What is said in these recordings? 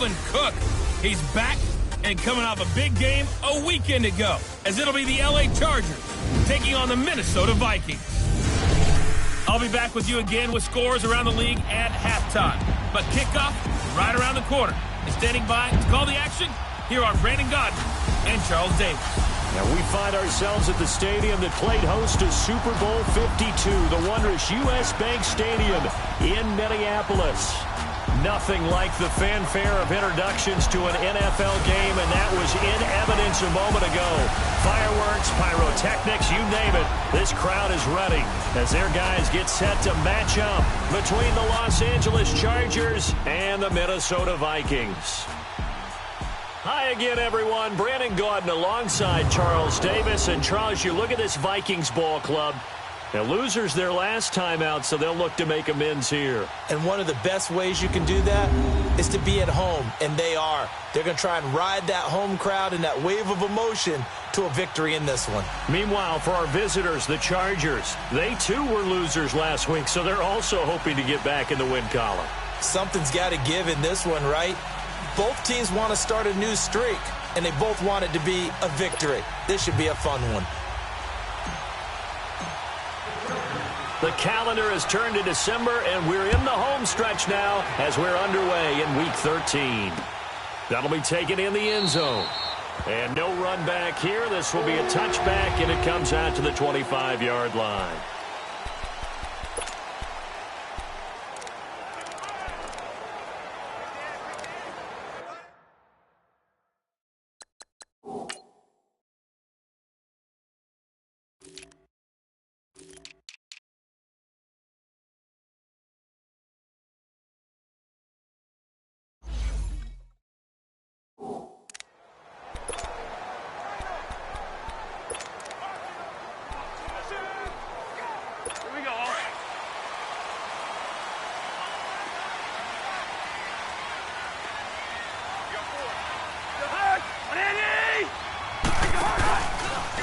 Dalvin Cook. He's back and coming off a big game a weekend ago, as it'll be the LA Chargers taking on the Minnesota Vikings. I'll be back with you again with scores around the league at halftime. But kickoff right around the corner. And standing by to call the action, here are Brandon Gaudin and Charles Davis. Now we find ourselves at the stadium that played host to Super Bowl 52, the wondrous U.S. Bank Stadium in Minneapolis. Nothing like the fanfare of introductions to an NFL game, and that was in evidence a moment ago. Fireworks, pyrotechnics, you name it. This crowd is ready as their guys get set to match up between the Los Angeles Chargers and the Minnesota Vikings. Hi again, everyone. Brandon Gaudin alongside Charles Davis. And Charles, you look at this Vikings ball club. Now, losers their last time out, so they'll look to make amends here. And one of the best ways you can do that is to be at home, and they are. They're going to try and ride that home crowd and that wave of emotion to a victory in this one. Meanwhile, for our visitors, the Chargers, they too were losers last week, so they're also hoping to get back in the win column. Something's got to give in this one, right? Both teams want to start a new streak, and they both want it to be a victory. This should be a fun one. The calendar has turned to December, and we're in the home stretch now as we're underway in Week 13. That'll be taken in the end zone. And no run back here. This will be a touchback, and it comes out to the 25-yard line.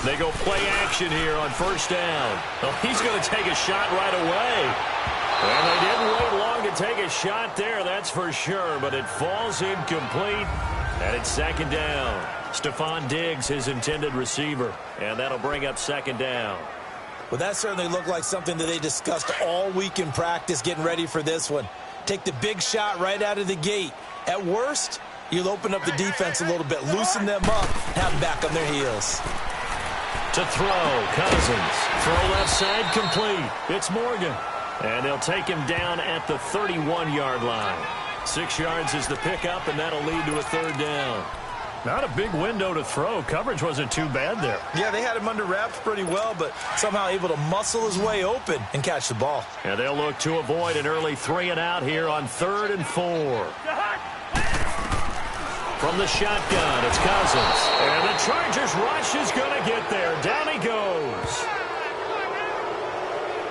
They go play action here on first down. Well, he's going to take a shot right away. And they didn't wait long to take a shot there, that's for sure. But it falls incomplete, and it's second down. Stephon Diggs, his intended receiver. And that'll bring up second down. Well, that certainly looked like something that they discussed all week in practice, getting ready for this one. Take the big shot right out of the gate. At worst, you'll open up the defense a little bit, loosen them up, have them back on their heels. To throw, Cousins. Throw left side, complete. It's Morgan. And they'll take him down at the 31-yard line. 6 yards is the pickup, and that'll lead to a third down. Not a big window to throw. Coverage wasn't too bad there. Yeah, they had him under wraps pretty well, but somehow able to muscle his way open and catch the ball. And they'll look to avoid an early 3-and-out here on 3rd and 4. From the shotgun, it's Cousins. And the Chargers rush is going to get there. Down he goes.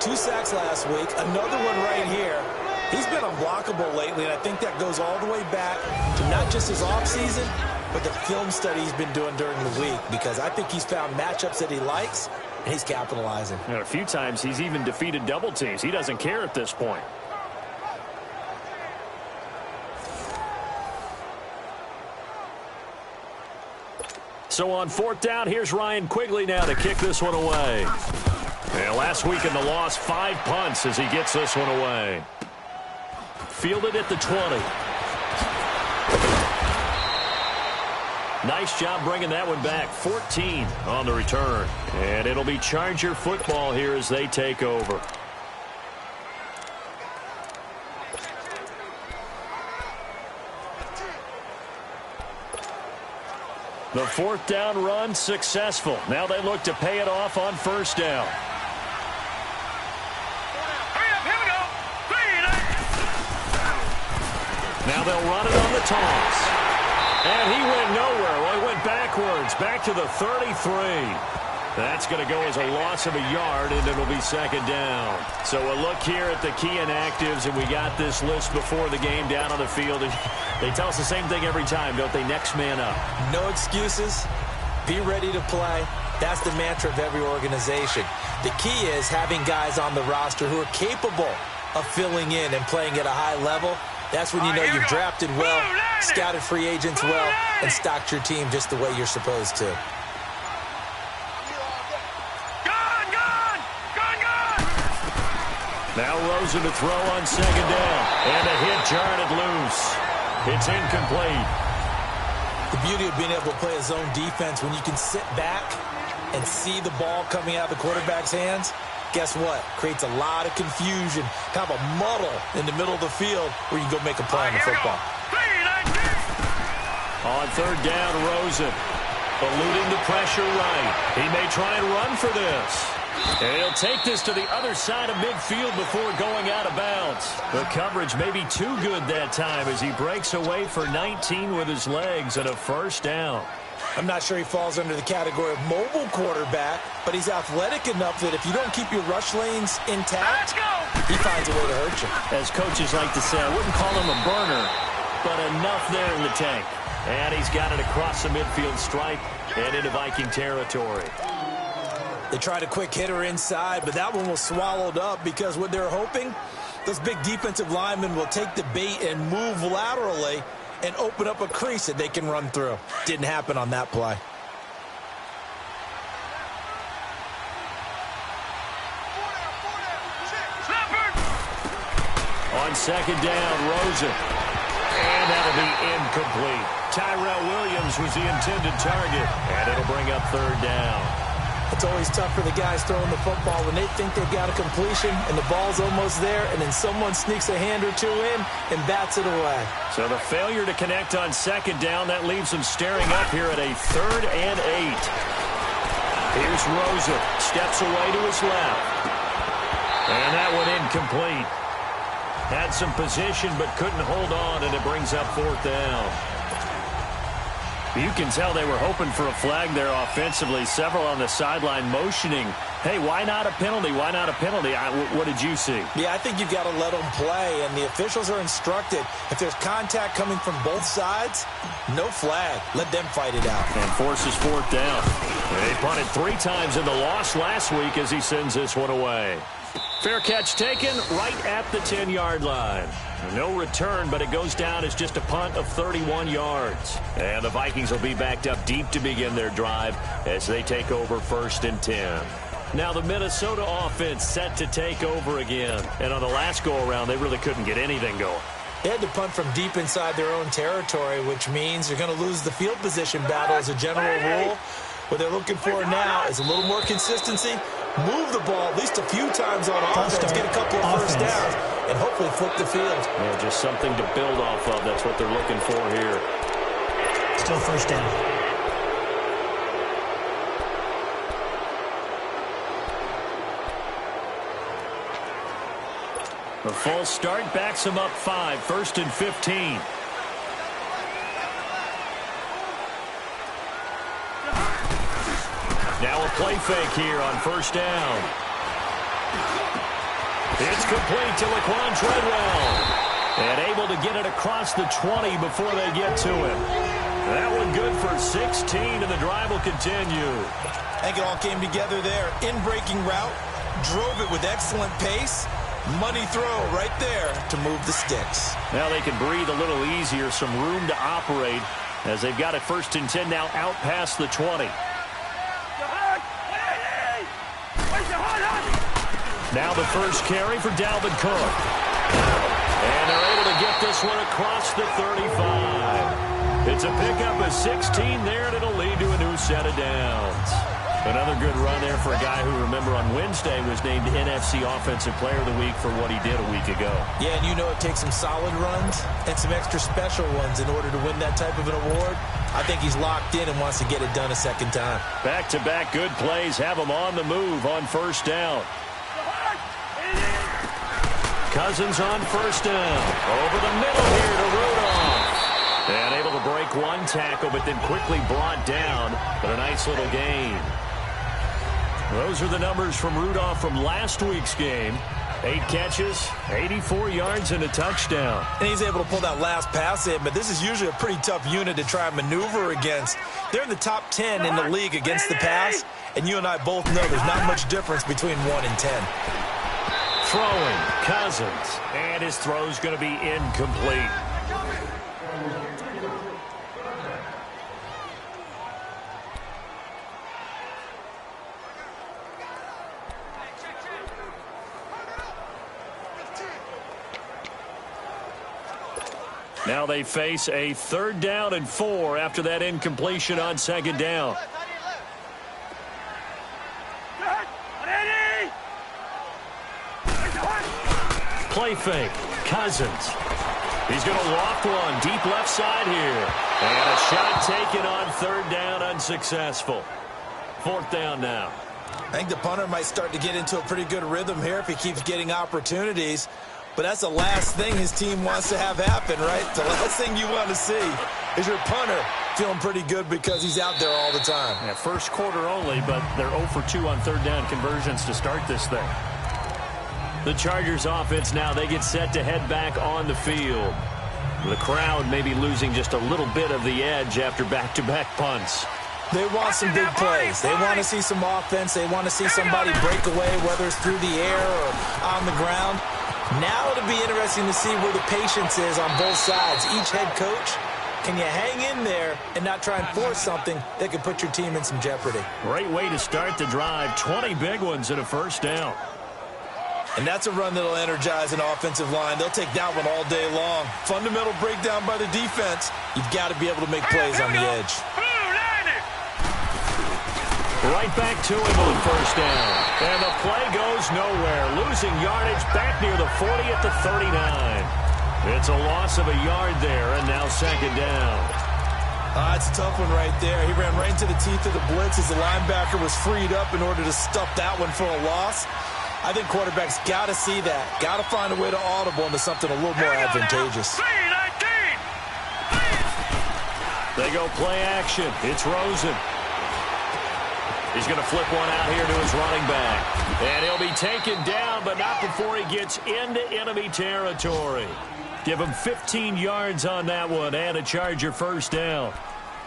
2 sacks last week, another one right here. He's been unblockable lately, and I think that goes all the way back to not just his offseason, but the film study he's been doing during the week, because I think he's found matchups that he likes, and he's capitalizing. And a few times he's even defeated double teams. He doesn't care at this point. So on 4th down, here's Ryan Quigley now to kick this one away. And last week in the loss, 5 punts as he gets this one away. Fielded at the 20. Nice job bringing that one back. 14 on the return. And it'll be Charger football here as they take over. The 4th down run successful. Now they look to pay it off on 1st down. Now they'll run it on the toss. And he went nowhere. Well, he went backwards, back to the 33. That's going to go as a loss of a yard, and it'll be 2nd down. So a look here at the key inactives, and we got this list before the game down on the field. They tell us the same thing every time, don't they? Next man up. No excuses. Be ready to play. That's the mantra of every organization. The key is having guys on the roster who are capable of filling in and playing at a high level. That's when you know you've drafted well scouted free agents well, and stocked your team just the way you're supposed to. Now Rosen to throw on second down. And a hit jarred it loose. It's incomplete. The beauty of being able to play a zone defense when you can sit back and see the ball coming out of the quarterback's hands, guess what? Creates a lot of confusion, kind of a muddle in the middle of the field where you can go make a play on the football. On third down, Rosen. Eluding the pressure right. He may try and run for this. And he'll take this to the other side of midfield before going out of bounds. The coverage may be too good that time as he breaks away for 19 with his legs and a first down. I'm not sure he falls under the category of mobile quarterback, but he's athletic enough that if you don't keep your rush lanes intact, he finds a way to hurt you. As coaches like to say, I wouldn't call him a burner, but enough there in the tank. And he's got it across the midfield stripe and into Viking territory. They tried a quick hitter inside, but that one was swallowed up because what they're hoping, those big defensive linemen will take the bait and move laterally and open up a crease that they can run through. Didn't happen on that play. On second down, Rosen. And that'll be incomplete. Tyrell Williams was the intended target, and it'll bring up third down. It's always tough for the guys throwing the football when they think they've got a completion and the ball's almost there, and then someone sneaks a hand or two in and bats it away. So the failure to connect on second down, that leaves them staring up here at a 3rd and 8. Here's Rosen. Steps away to his left. And that one incomplete. Had some position but couldn't hold on, and it brings up 4th down. You can tell they were hoping for a flag there offensively. Several on the sideline motioning, hey, why not a penalty? Why not a penalty? What did you see? Yeah, I think you've got to let them play, and the officials are instructed. If there's contact coming from both sides, no flag. Let them fight it out. And forces 4th down. They punted 3 times in the loss last week as he sends this one away. Fair catch taken right at the 10-yard line. No return, but it goes down as just a punt of 31 yards. And the Vikings will be backed up deep to begin their drive as they take over 1st and 10. Now the Minnesota offense set to take over again. And on the last go-around, they really couldn't get anything going. They had to punt from deep inside their own territory, which means they're going to lose the field position battle as a general rule. What they're looking for now is a little more consistency, move the ball at least a few times on offense, get a couple of first downs, and hopefully flip the field. Yeah, just something to build off of. That's what they're looking for here. Still first down. The false start backs him up 5, 1st and 15. Now a play fake here on 1st down. It's complete to Laquan Treadwell. And able to get it across the 20 before they get to him. That one good for 16, and the drive will continue. I think it all came together there. In-breaking route, drove it with excellent pace. Money throw right there to move the sticks. Now they can breathe a little easier, some room to operate as they've got it 1st and 10 now out past the 20. Now the first carry for Dalvin Cook. And they're able to get this one across the 35. It's a pickup of 16 there, and it'll lead to a new set of downs. Another good run there for a guy who, remember, on Wednesday was named NFC Offensive Player of the Week for what he did a week ago. Yeah, and you know it takes some solid runs and some extra special ones in order to win that type of an award. I think he's locked in and wants to get it done a second time. Back-to-back good plays have him on the move on 1st down. Cousins on 1st down. Over the middle here to Rudolph. And able to break one tackle, but then quickly brought down. But a nice little gain. Those are the numbers from Rudolph from last week's game. 8 catches, 84 yards, and a touchdown. And he's able to pull that last pass in, but this is usually a pretty tough unit to try and maneuver against. They're in the top 10 in the league against the pass, and you and I both know there's not much difference between 1 and 10. Throwing, Cousins, and his throw's going to be incomplete. Now they face a 3rd down and 4 after that incompletion on 2nd down. Play fake. Cousins. He's going to loft one deep left side here. And a shot taken on 3rd down, unsuccessful. 4th down now. I think the punter might start to get into a pretty good rhythm here if he keeps getting opportunities. But that's the last thing his team wants to have happen, right? The last thing you want to see is your punter feeling pretty good because he's out there all the time. Yeah, first quarter only, but they're 0 for 2 on 3rd down conversions to start this thing. The Chargers offense now, they get set to head back on the field. The crowd may be losing just a little bit of the edge after back-to-back punts. They want some big plays. They want to see some offense. They want to see somebody break away, whether it's through the air or on the ground. Now it'll be interesting to see where the patience is on both sides. Each head coach, can you hang in there and not try and force something that could put your team in some jeopardy? Great way to start the drive. 20 big ones and a 1st down. And that's a run that'll energize an offensive line. They'll take that one all day long. Fundamental breakdown by the defense. You've got to be able to make plays on the edge. Right back to him on 1st down. And the play goes nowhere. Losing yardage back near the 40 at the 39. It's a loss of a yard there, and now 2nd down. It's a tough one right there. He ran right into the teeth of the blitz as the linebacker was freed up in order to stuff that one for a loss. I think quarterbacks got to see that. Got to find a way to audible into something a little more advantageous. They go play action. It's Rosen. He's going to flip one out here to his running back. And he'll be taken down, but not before he gets into enemy territory. Give him 15 yards on that one and a Charger 1st down.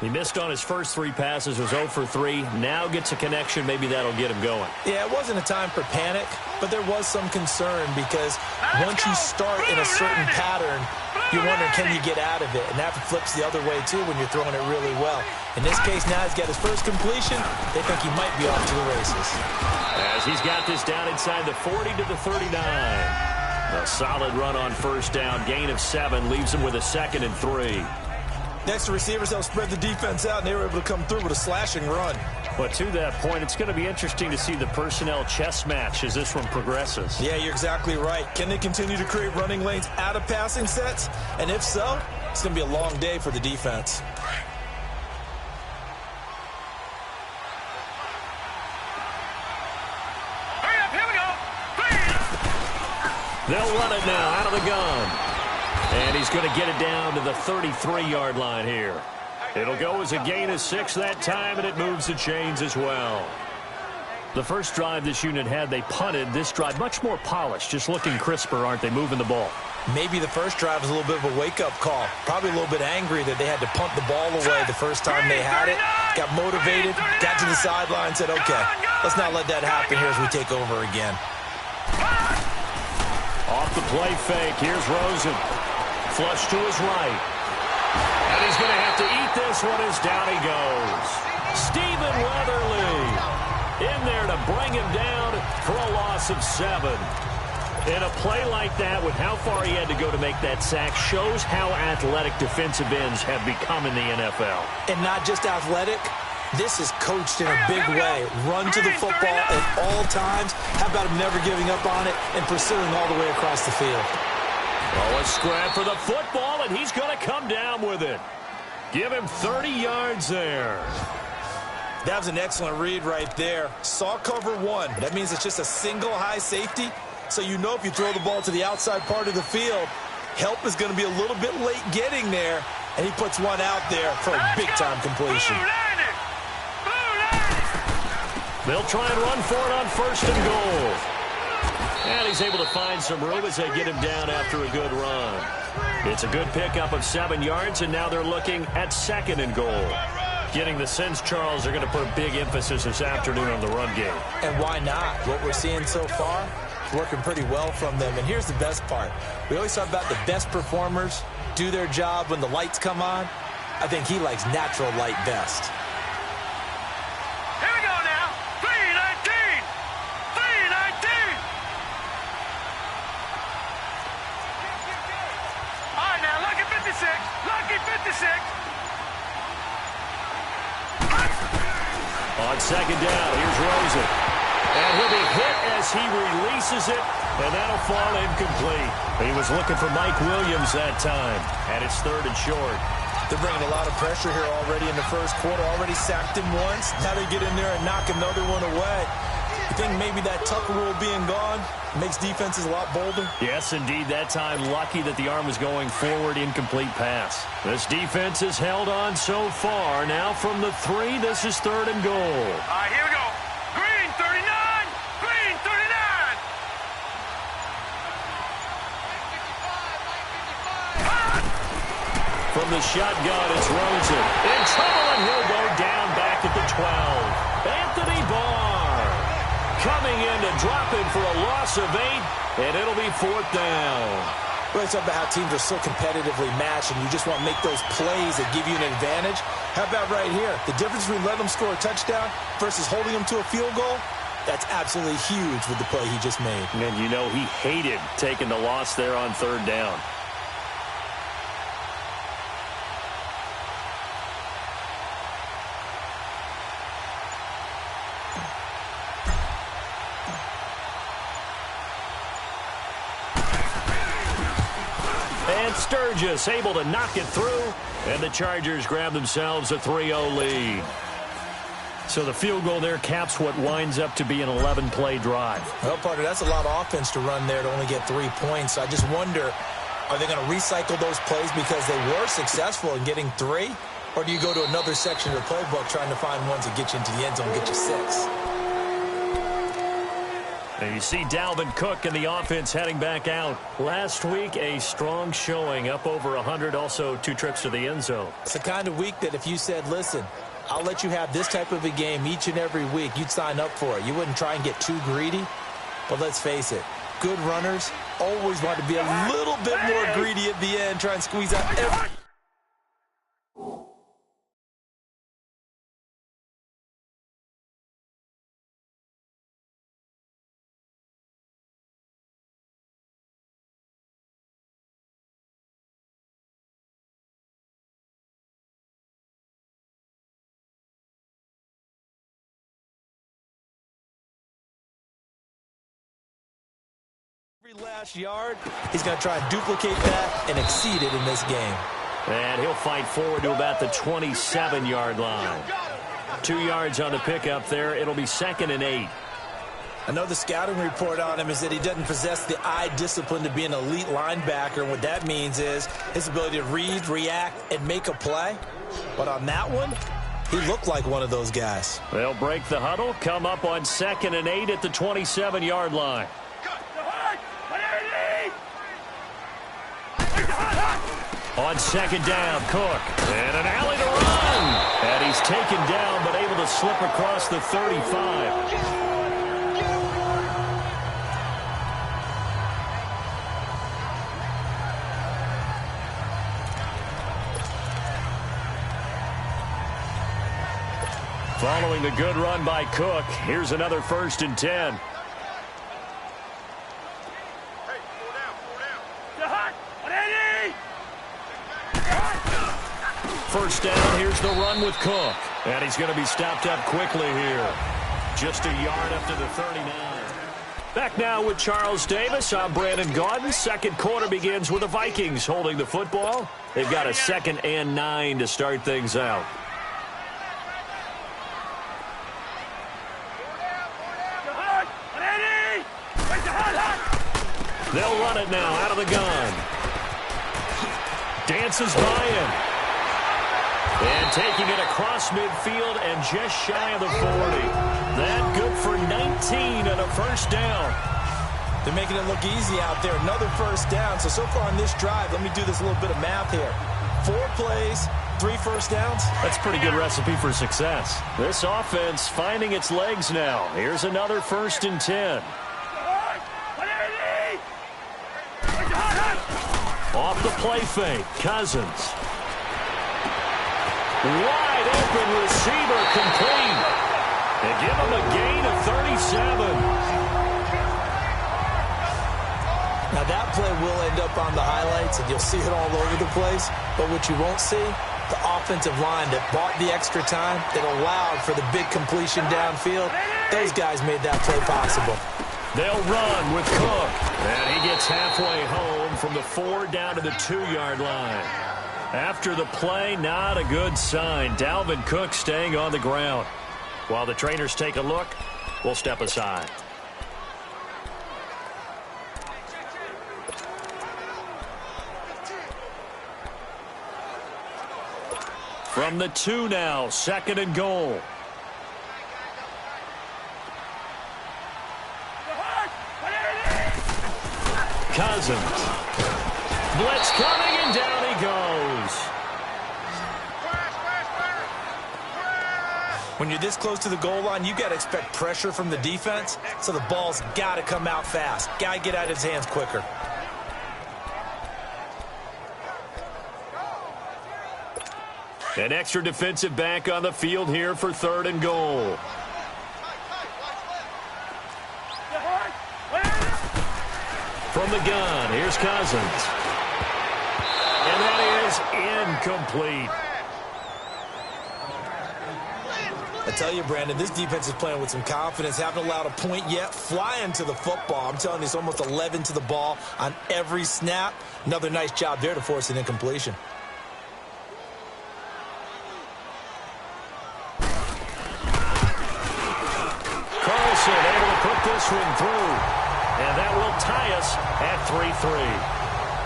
He missed on his first 3 passes, was 0 for 3. Now gets a connection. Maybe that'll get him going. Yeah, it wasn't a time for panic, but there was some concern because once you start in a certain pattern, you're wondering, can you get out of it? And that flips the other way, too, when you're throwing it really well. In this case, now he's got his first completion. They think he might be off to the races. As he's got this down inside the 40 to the 39. A solid run on 1st down. Gain of 7 leaves him with a 2nd and 3. Next to receivers, they'll spread the defense out, and they were able to come through with a slashing run. But to that point, it's going to be interesting to see the personnel chess match as this one progresses. Yeah, you're exactly right. Can they continue to create running lanes out of passing sets? And if so, it's going to be a long day for the defense. They'll run it now out of the gun. And he's going to get it down to the 33-yard line here. It'll go as a gain of 6 that time, and it moves the chains as well. The first drive this unit had, they punted. This drive, much more polished, just looking crisper, aren't they, moving the ball? Maybe the first drive was a little bit of a wake-up call. Probably a little bit angry that they had to punt the ball away the first time they had it. Got motivated, got to the sideline, said, okay, let's not let that happen here as we take over again. Off the play fake, here's Rosen. Flush to his right. And he's going to have to eat this one as down he goes. Stephen Weatherly in there to bring him down for a loss of 7. In a play like that, with how far he had to go to make that sack, shows how athletic defensive ends have become in the NFL. And not just athletic, this is coached in a big way. Run to the football at all times. How about him never giving up on it and pursuing all the way across the field? Oh, a scrap for the football, and he's going to come down with it. Give him 30 yards there. That was an excellent read right there. Saw cover 1. That means it's just a single high safety. So you know if you throw the ball to the outside part of the field, help is going to be a little bit late getting there. And he puts one out there for a big-time completion. They'll try and run for it on 1st and goal. And he's able to find some room as they get him down after a good run. It's a good pickup of 7 yards, and now they're looking at 2nd and goal. Getting the sense, Charles, they're going to put a big emphasis this afternoon on the run game. And why not? What we're seeing so far, working pretty well from them. And here's the best part. We always talk about the best performers do their job when the lights come on. I think he likes natural light best. Here we go now. 319. 319. All right, now look at 56. On second down, here's Rosen. And he'll be hit as he releases it, and that'll fall incomplete. He was looking for Mike Williams that time, and it's third and short. They're bringing a lot of pressure here already in the first quarter. Already sacked him once. Now they get in there and knock another one away. You think maybe that Tucker rule being gone makes defenses a lot bolder? Yes, indeed. That time, lucky that the arm was going forward, incomplete pass. This defense has held on so far. Now from the 3, this is third and goal. All right, here we go. Green 39. Green 39. From the shotgun, it's Rosen. In trouble, and he'll go down back at the 12. Anthony Barr coming in to drop him for a loss of 8, and it'll be fourth down. Really talk about how teams are so competitively matched, and you just want to make those plays that give you an advantage. How about right here? The difference between letting them score a touchdown versus holding them to a field goal, that's absolutely huge with the play he just made. And you know he hated taking the loss there on third down. Sturgis able to knock it through, and the Chargers grab themselves a 3-0 lead. So the field goal there caps what winds up to be an 11-play drive. Well, partner, that's a lot of offense to run there to only get 3 points. So I just wonder, are they going to recycle those plays because they were successful in getting 3? Or do you go to another section of the playbook trying to find ones that get you into the end zone, get you 6? And you see Dalvin Cook and the offense heading back out. Last week, a strong showing, up over 100, also 2 trips to the end zone. It's the kind of week that if you said, listen, I'll let you have this type of a game each and every week, you'd sign up for it. You wouldn't try and get too greedy. But let's face it, good runners always want to be a little bit more greedy at the end, try and squeeze out every... last yard. He's going to try and duplicate that and exceed it in this game. And he'll fight forward to about the 27-yard line. 2 yards on the pickup there. It'll be 2nd and 8. I know the scouting report on him is that he doesn't possess the eye discipline to be an elite linebacker. And what that means is his ability to read, react, and make a play. But on that one, he looked like one of those guys. They'll break the huddle, come up on 2nd and 8 at the 27-yard line. On second down, Cook. And an alley to run. And he's taken down, but able to slip across the 35. Following the good run by Cook, here's another 1st and 10. First down, here's the run with Cook. And he's going to be stopped up quickly here. Just a yard up to the 39. Back now with Charles Davis. I'm Brandon Gaudin. Second quarter begins with the Vikings holding the football. They've got a 2nd and 9 to start things out. They'll run it now out of the gun. Dances by him. And taking it across midfield and just shy of the 40. That good for 19 and a first down. They're making it look easy out there. Another first down. So far on this drive, let me do this little bit of math here. 4 plays, 3 first downs. That's a pretty good recipe for success. This offense finding its legs now. Here's another 1st and 10. Off the play fake, Cousins. Wide open receiver complete. And give him a gain of 37. Now, that play will end up on the highlights, and you'll see it all over the place. But what you won't see, the offensive line that bought the extra time, that allowed for the big completion downfield, those guys made that play possible. They'll run with Cook. And he gets halfway home from the 4 down to the 2-yard line. After the play, not a good sign. Dalvin Cook staying on the ground. While the trainers take a look, we'll step aside. From the 2 now, 2nd and goal. Cousins. Blitz coming, and down he goes. When you're this close to the goal line, you got to expect pressure from the defense, so the ball's got to come out fast. Got to get out of his hands quicker. An extra defensive back on the field here for 3rd and goal. From the gun, here's Cousins. And that is incomplete. I tell you, Brandon, this defense is playing with some confidence. Haven't allowed a point yet. Flying to the football. I'm telling you, it's almost 11 to the ball on every snap. Another nice job there to force an incompletion. Carlson able to put this one through. And that will tie us at 3-3.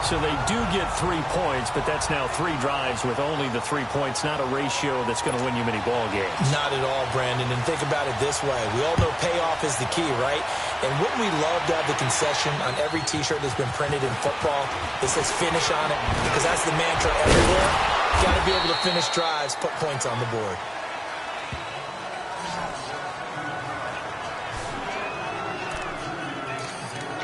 So they do get 3 points, but that's now 3 drives with only the 3 points, not a ratio that's going to win you many ball games. Not at all, Brandon. And think about it this way. We all know payoff is the key, right? And wouldn't we love to have the concession on every T-shirt that's been printed in football that says finish on it? Because that's the mantra everywhere. Got to be able to finish drives, put points on the board.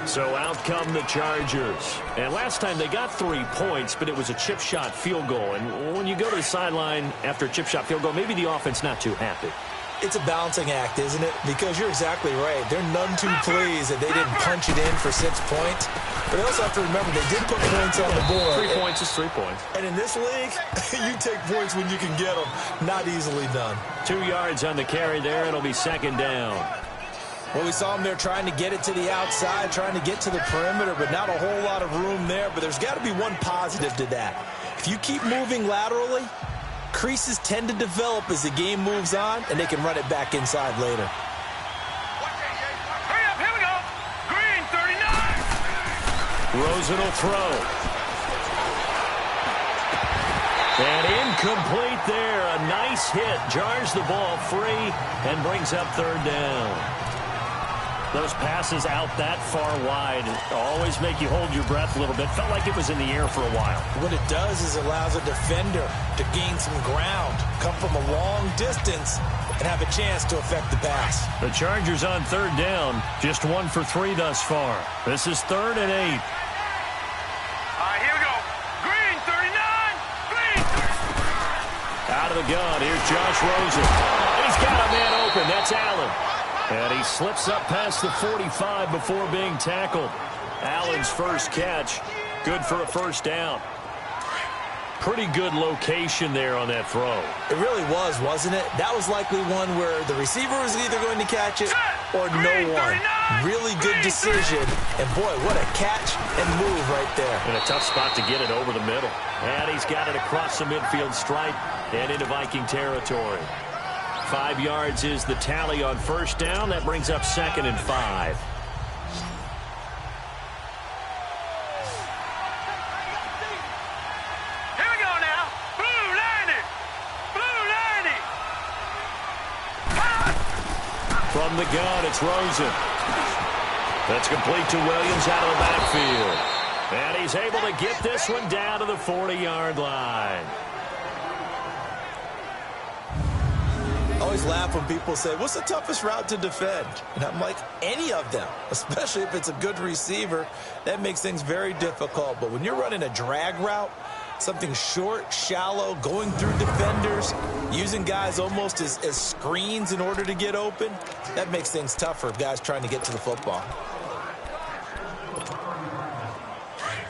So out come the Chargers. And last time they got 3 points, but it was a chip shot field goal. And when you go to the sideline after a chip shot field goal, maybe the offense not too happy. It's a balancing act, isn't it? Because you're exactly right. They're none too pleased that they didn't punch it in for 6 points. But they also have to remember they did put points on the board. 3 points is 3 points. And in this league, you take points when you can get them. Not easily done. 2 yards on the carry there. It'll be 2nd down. Well, we saw them there trying to get it to the outside, trying to get to the perimeter, but not a whole lot of room there. But there's got to be one positive to that. If you keep moving laterally, creases tend to develop as the game moves on, and they can run it back inside later. Hurry up, here we go. Green, 39. Rosen will throw. And incomplete there. A nice hit. Jars the ball free and brings up 3rd down. Those passes out that far wide always make you hold your breath a little bit. Felt like it was in the air for a while. What it does is allows a defender to gain some ground, come from a long distance, and have a chance to affect the pass. The Chargers on 3rd down. Just 1 for 3 thus far. This is 3rd and 8. All right, here we go. Green, 39. Green. Out of the gun. Here's Josh Rosen. He's got a man open. That's Allen. And he slips up past the 45 before being tackled. Allen's first catch. Good for a 1st down. Pretty good location there on that throw. It really was, wasn't it? That was likely one where the receiver was either going to catch it or no one. Really good decision. And, boy, what a catch and move right there. And a tough spot to get it over the middle. And he's got it across the midfield stripe and into Viking territory. 5 yards is the tally on 1st down. That brings up 2nd and 5. Here we go now. Blue 90. Blue 90. From the gun, it's Rosen. That's complete to Williams out of the backfield. And he's able to get this one down to the 40-yard line. I always laugh when people say, what's the toughest route to defend? And I'm like, any of them, especially if it's a good receiver. That makes things very difficult. But when you're running a drag route, something short, shallow, going through defenders, using guys almost as screens in order to get open, that makes things tougher, guys trying to get to the football.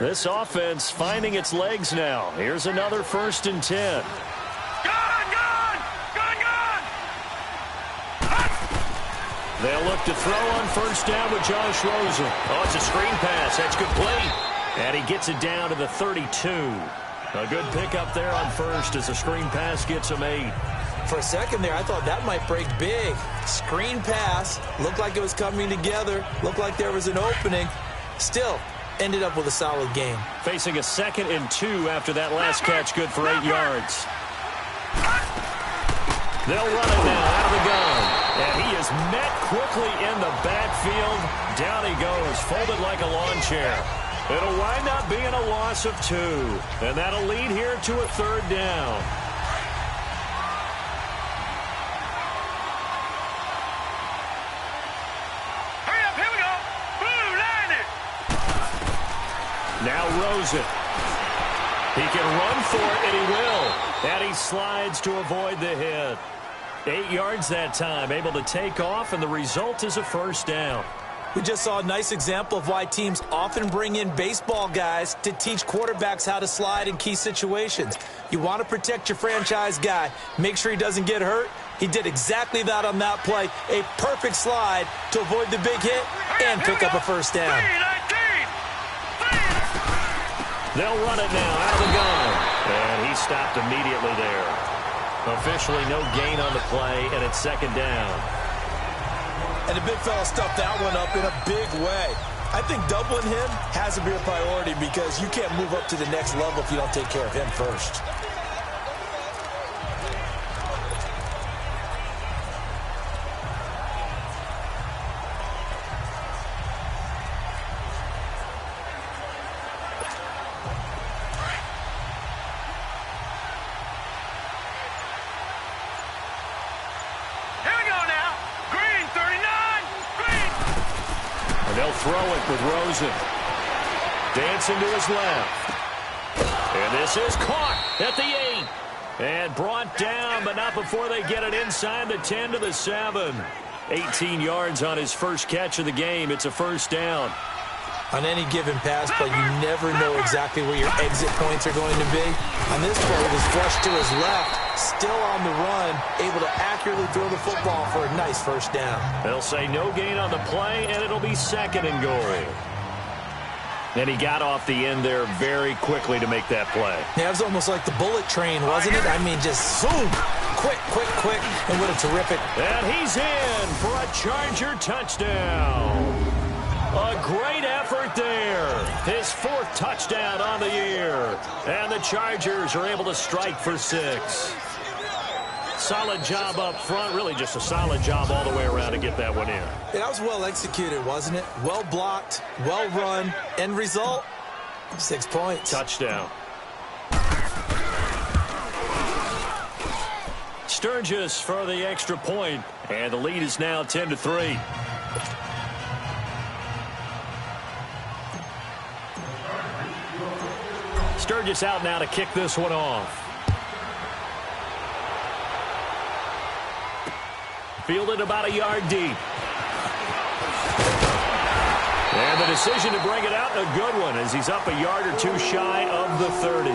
This offense finding its legs now. Here's another 1st and 10. They'll look to throw on 1st down with Josh Rosen. Oh, it's a screen pass. That's complete. And he gets it down to the 32. A good pickup there on 1st as a screen pass gets him 8. For a second there, I thought that might break big. Screen pass. Looked like it was coming together. Looked like there was an opening. Still, ended up with a solid game. Facing a 2nd and 2 after that last catch, good for 8 yards. They'll run it now out of the gun. And he is met quickly in the backfield. Down he goes, folded like a lawn chair. It'll wind up being a loss of 2. And that'll lead here to a 3rd down. Hurry up, here we go. Blue, line it. Now Rosen. He can run for it, and he will. And he slides to avoid the hit. 8 yards that time, able to take off, and the result is a 1st down. We just saw a nice example of why teams often bring in baseball guys to teach quarterbacks how to slide in key situations. You want to protect your franchise guy. Make sure he doesn't get hurt. He did exactly that on that play. A perfect slide to avoid the big hit and pick up a 1st down. They'll run it now out of the gun. And he stopped immediately there. Officially no gain on the play, and it's 2nd down. And the big fella stuffed that one up in a big way. I think doubling him has to be a priority because you can't move up to the next level if you don't take care of him first. Throw it with Rosen. Dancing to his left. And this is caught at the 8. And brought down, but not before they get it inside the 10 to the 7. 18 yards on his first catch of the game. It's a 1st down. On any given pass play, you never know exactly where your exit points are going to be. On this play, it was flushed to his left, still on the run, able to accurately throw the football for a nice 1st down. They'll say no gain on the play, and it'll be 2nd and goal. And he got off the end there very quickly to make that play. Yeah, it was almost like the bullet train, wasn't it? I mean, just zoom, quick, and what a terrific. And he's in for a Charger touchdown. A great effort there. His 4th touchdown on the year. And the Chargers are able to strike for 6. Solid job up front. Really just a solid job all the way around to get that one in. Yeah, that was well executed, wasn't it? Well blocked, well run. End result, 6 points. Touchdown. Sturgis for the extra point. And the lead is now 10-3. Sturgis out now to kick this one off. Fielded about a yard deep. And the decision to bring it out, a good one, as he's up a yard or 2 shy of the 30.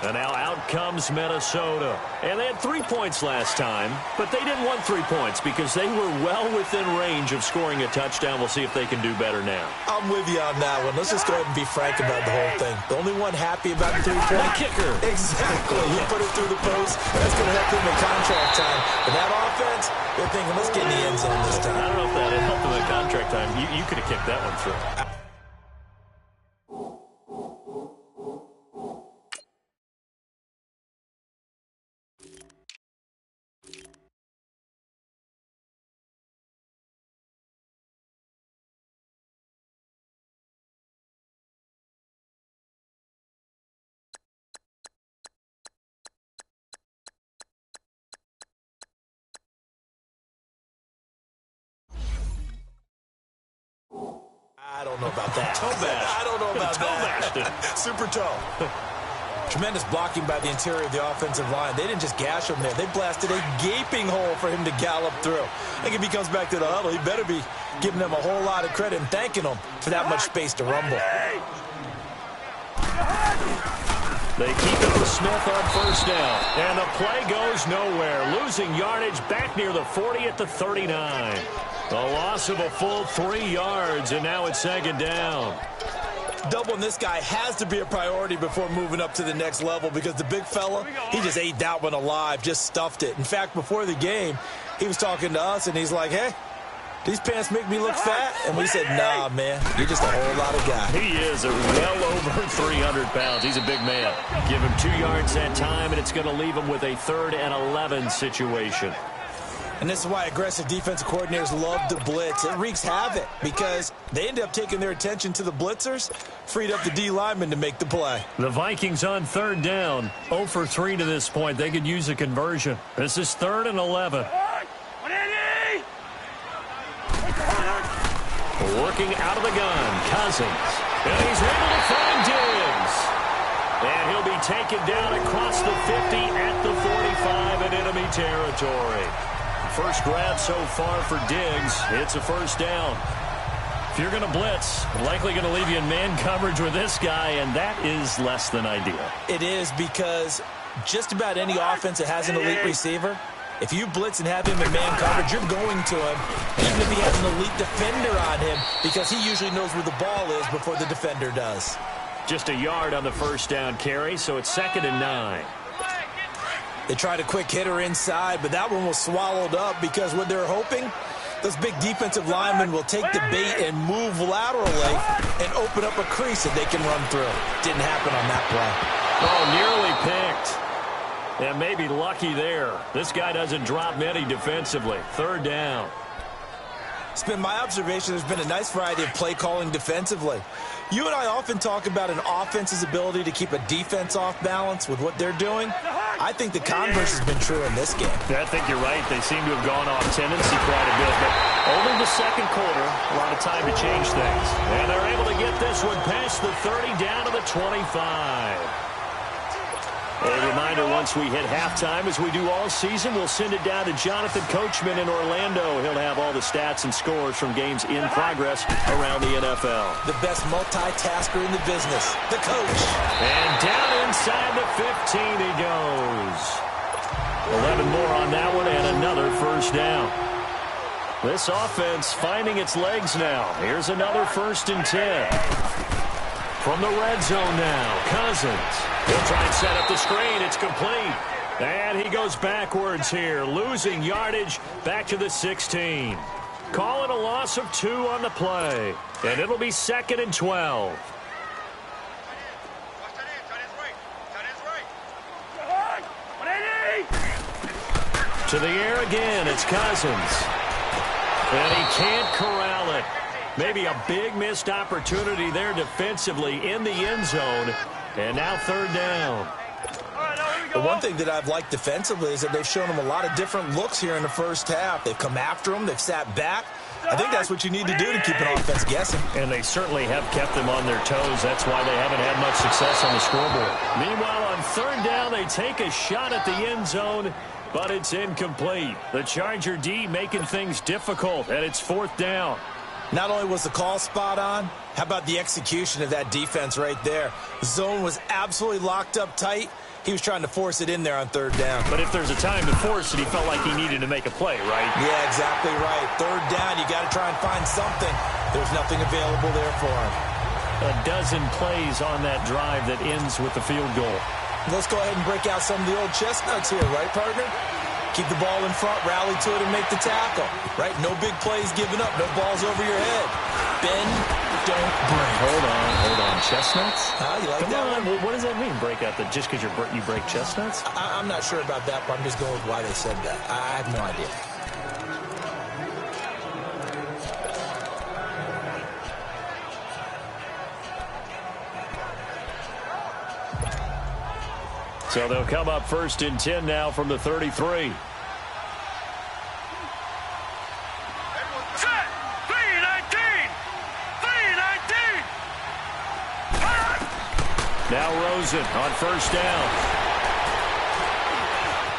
And now out comes Minnesota. And they had 3 points last time, but they didn't want 3 points because they were well within range of scoring a touchdown. We'll see if they can do better now. I'm with you on that one. Let's just go ahead and be frank about the whole thing. The only one happy about the 3-point. The kicker. Exactly. He put it through the post. That's going to help him in contract time. But that offense, they're thinking, let's get in the end zone this time. I don't know if that helped him in contract time. You could have kicked that one through. I don't know about that. Toe bash. I don't know about Toe that. bashed it. Super toe. Tremendous blocking by the interior of the offensive line. They didn't just gash him there. They blasted a gaping hole for him to gallop through. I think if he comes back to the huddle, he better be giving them a whole lot of credit and thanking them for that much space to rumble. They keep it with Smith on first down. And the play goes nowhere. Losing yardage back near the 40 at the 39. A loss of a full 3 yards, and now it's second down. Doubling this guy has to be a priority before moving up to the next level because the big fella, he just ate that one alive, just stuffed it. In fact, before the game, he was talking to us, and he's like, hey, these pants make me look fat? And we said, nah, man, you're just a whole lot of guy. He is well over 300 pounds. He's a big man. Give him 2 yards that time, and it's going to leave him with a 3rd and 11 situation. And this is why aggressive defensive coordinators love to blitz. It wreaks havoc because they end up taking their attention to the blitzers, freed up the D lineman to make the play. The Vikings on 3rd down, 0 for 3 to this point. They could use a conversion. This is 3rd and 11. Working out of the gun, Cousins. And he's able to find Diggs. And he'll be taken down across the 50 at the 45 in enemy territory. First grab so far for Diggs. It's a first down. If you're going to blitz, likely going to leave you in man coverage with this guy, and that is less than ideal. It is because just about any offense that has an elite receiver, if you blitz and have him in man coverage, you're going to him, even if he has an elite defender on him, because he usually knows where the ball is before the defender does. Just a yard on the first down carry, so it's 2nd and 9. They tried a quick hitter inside, but that one was swallowed up because what they're hoping, those big defensive linemen will take the bait and move laterally and open up a crease that they can run through. Didn't happen on that play. Oh, nearly picked. And maybe lucky there. This guy doesn't drop many defensively. 3rd down. It's been my observation there's been a nice variety of play calling defensively. You and I often talk about an offense's ability to keep a defense off balance with what they're doing. I think the converse has been true in this game. I think you're right. They seem to have gone off tendency quite a bit, but only the second quarter, a lot of time to change things. And they're able to get this one past the 30 down to the 25. A reminder, once we hit halftime, as we do all season, we'll send it down to Jonathan Coachman in Orlando. He'll have all the stats and scores from games in progress around the NFL. The best multitasker in the business, the coach. And down inside the 15 he goes. 11 more on that one and another first down. This offense finding its legs now. Here's another 1st and 10. From the red zone now, Cousins. He'll try and set up the screen. It's complete. And he goes backwards here, losing yardage back to the 16. Call it a loss of 2 on the play. And it'll be 2nd and 12. To the air again, it's Cousins. And he can't corral it. Maybe a big missed opportunity there defensively in the end zone. And now 3rd down. The one thing that I've liked defensively is that they've shown them a lot of different looks here in the first half. They've come after them. They've sat back. I think that's what you need to do to keep an offense guessing. And they certainly have kept them on their toes. That's why they haven't had much success on the scoreboard. Meanwhile, on 3rd down, they take a shot at the end zone, but it's incomplete. The Charger D making things difficult, and it's 4th down. Not only was the call spot on, how about the execution of that defense right there? The zone was absolutely locked up tight. He was trying to force it in there on 3rd down. But if there's a time to force it, he felt like he needed to make a play, right? Yeah, exactly right. 3rd down, you got to try and find something. There's nothing available there for him. A dozen plays on that drive that ends with the field goal. Let's go ahead and break out some of the old chestnuts here, right, partner? Keep the ball in front, rally to it, and make the tackle. Right? No big plays given up. No balls over your head. Bend, don't break. Hold on. Chestnuts? You like Come that on. one? What does that mean, break out? Just because you break chestnuts? I'm not sure about that, but I'm just going with why they said that. I have no idea. So they'll come up 1st and 10 now from the 33. Now Rosen on first down.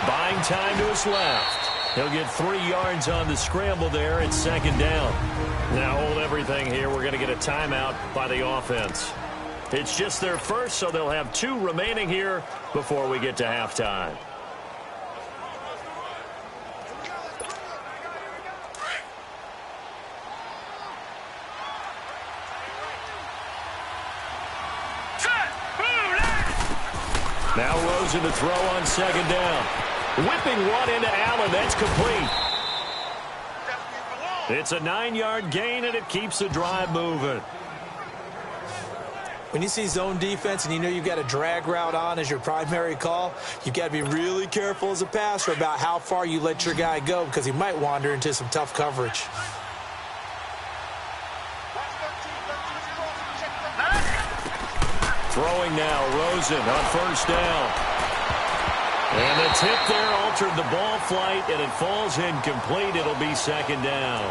Buying time to his left. He'll get 3 yards on the scramble there. It's second down. Now hold everything here. We're going to get a timeout by the offense. It's just their first, so they'll have 2 remaining here before we get to halftime. Now Rosen to throw on second down. Whipping one into Allen. That's complete. It's a 9-yard gain, and it keeps the drive moving. When you see zone defense and you know you've got a drag route on as your primary call, you've got to be really careful as a passer about how far you let your guy go because he might wander into some tough coverage. Throwing now, Rosen on first down. And the tip there altered the ball flight, and it falls incomplete. It'll be second down.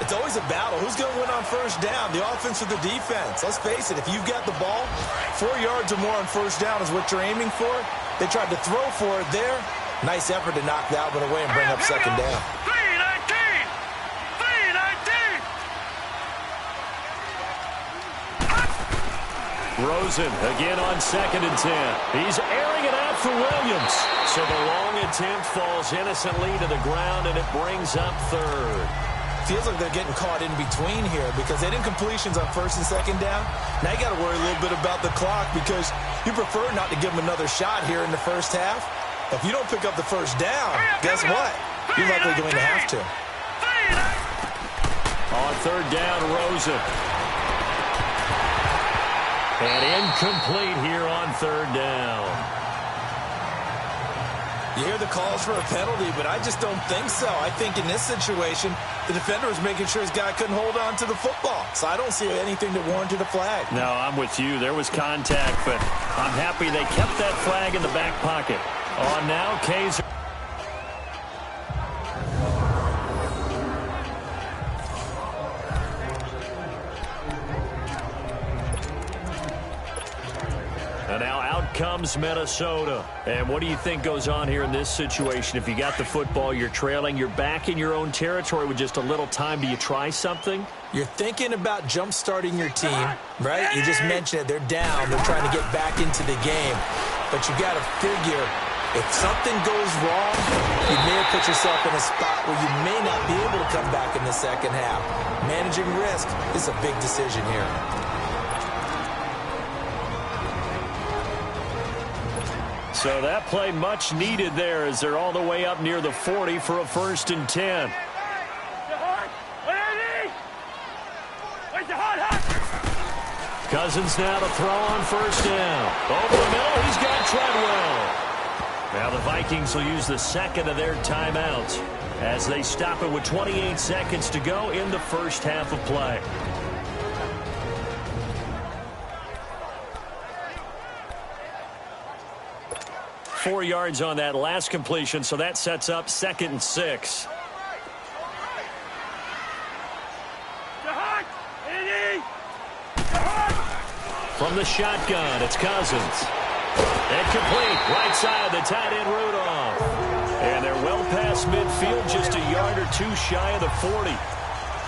It's always a battle. Who's going to win on first down, the offense or the defense? Let's face it, if you've got the ball, 4 yards or more on first down is what you're aiming for. They tried to throw for it there. Nice effort to knock that one away and bring up second down. 3-19! Rosen again on second and 10. He's airing it out for Williams. So the long attempt falls innocently to the ground, and it brings up third. Feels like they're getting caught in between here because they didn't completions on first and second down. Now you got to worry a little bit about the clock because you prefer not to give them another shot here in the first half. If you don't pick up the first down, guess what? You're likely going to have to. On third down, Rosen. And incomplete here on third down. You hear the calls for a penalty, but I just don't think so. I think in this situation, the defender was making sure his guy couldn't hold on to the football. So I don't see anything that warranted a flag. No, I'm with you. There was contact, but I'm happy they kept that flag in the back pocket. On now, Kaiser. And now out comes Minnesota. And what do you think goes on here in this situation? If you got the football, you're trailing, you're back in your own territory with just a little time. Do you try something? You're thinking about jump-starting your team, right? You just mentioned it. They're down. They're trying to get back into the game. But you got to figure if something goes wrong, you may have put yourself in a spot where you may not be able to come back in the second half. Managing risk is a big decision here. So that play much needed there as they're all the way up near the 40 for a first and 10. Cousins now to throw on first down. Over the middle, he's got Treadwell. Now the Vikings will use the second of their timeouts as they stop it with 28 seconds to go in the first half of play. Four yards on that last completion, so that sets up second and 6. From the shotgun, it's Cousins. Incomplete, right side, the tight end Rudolph. And they're well past midfield, just a yard or two shy of the 40.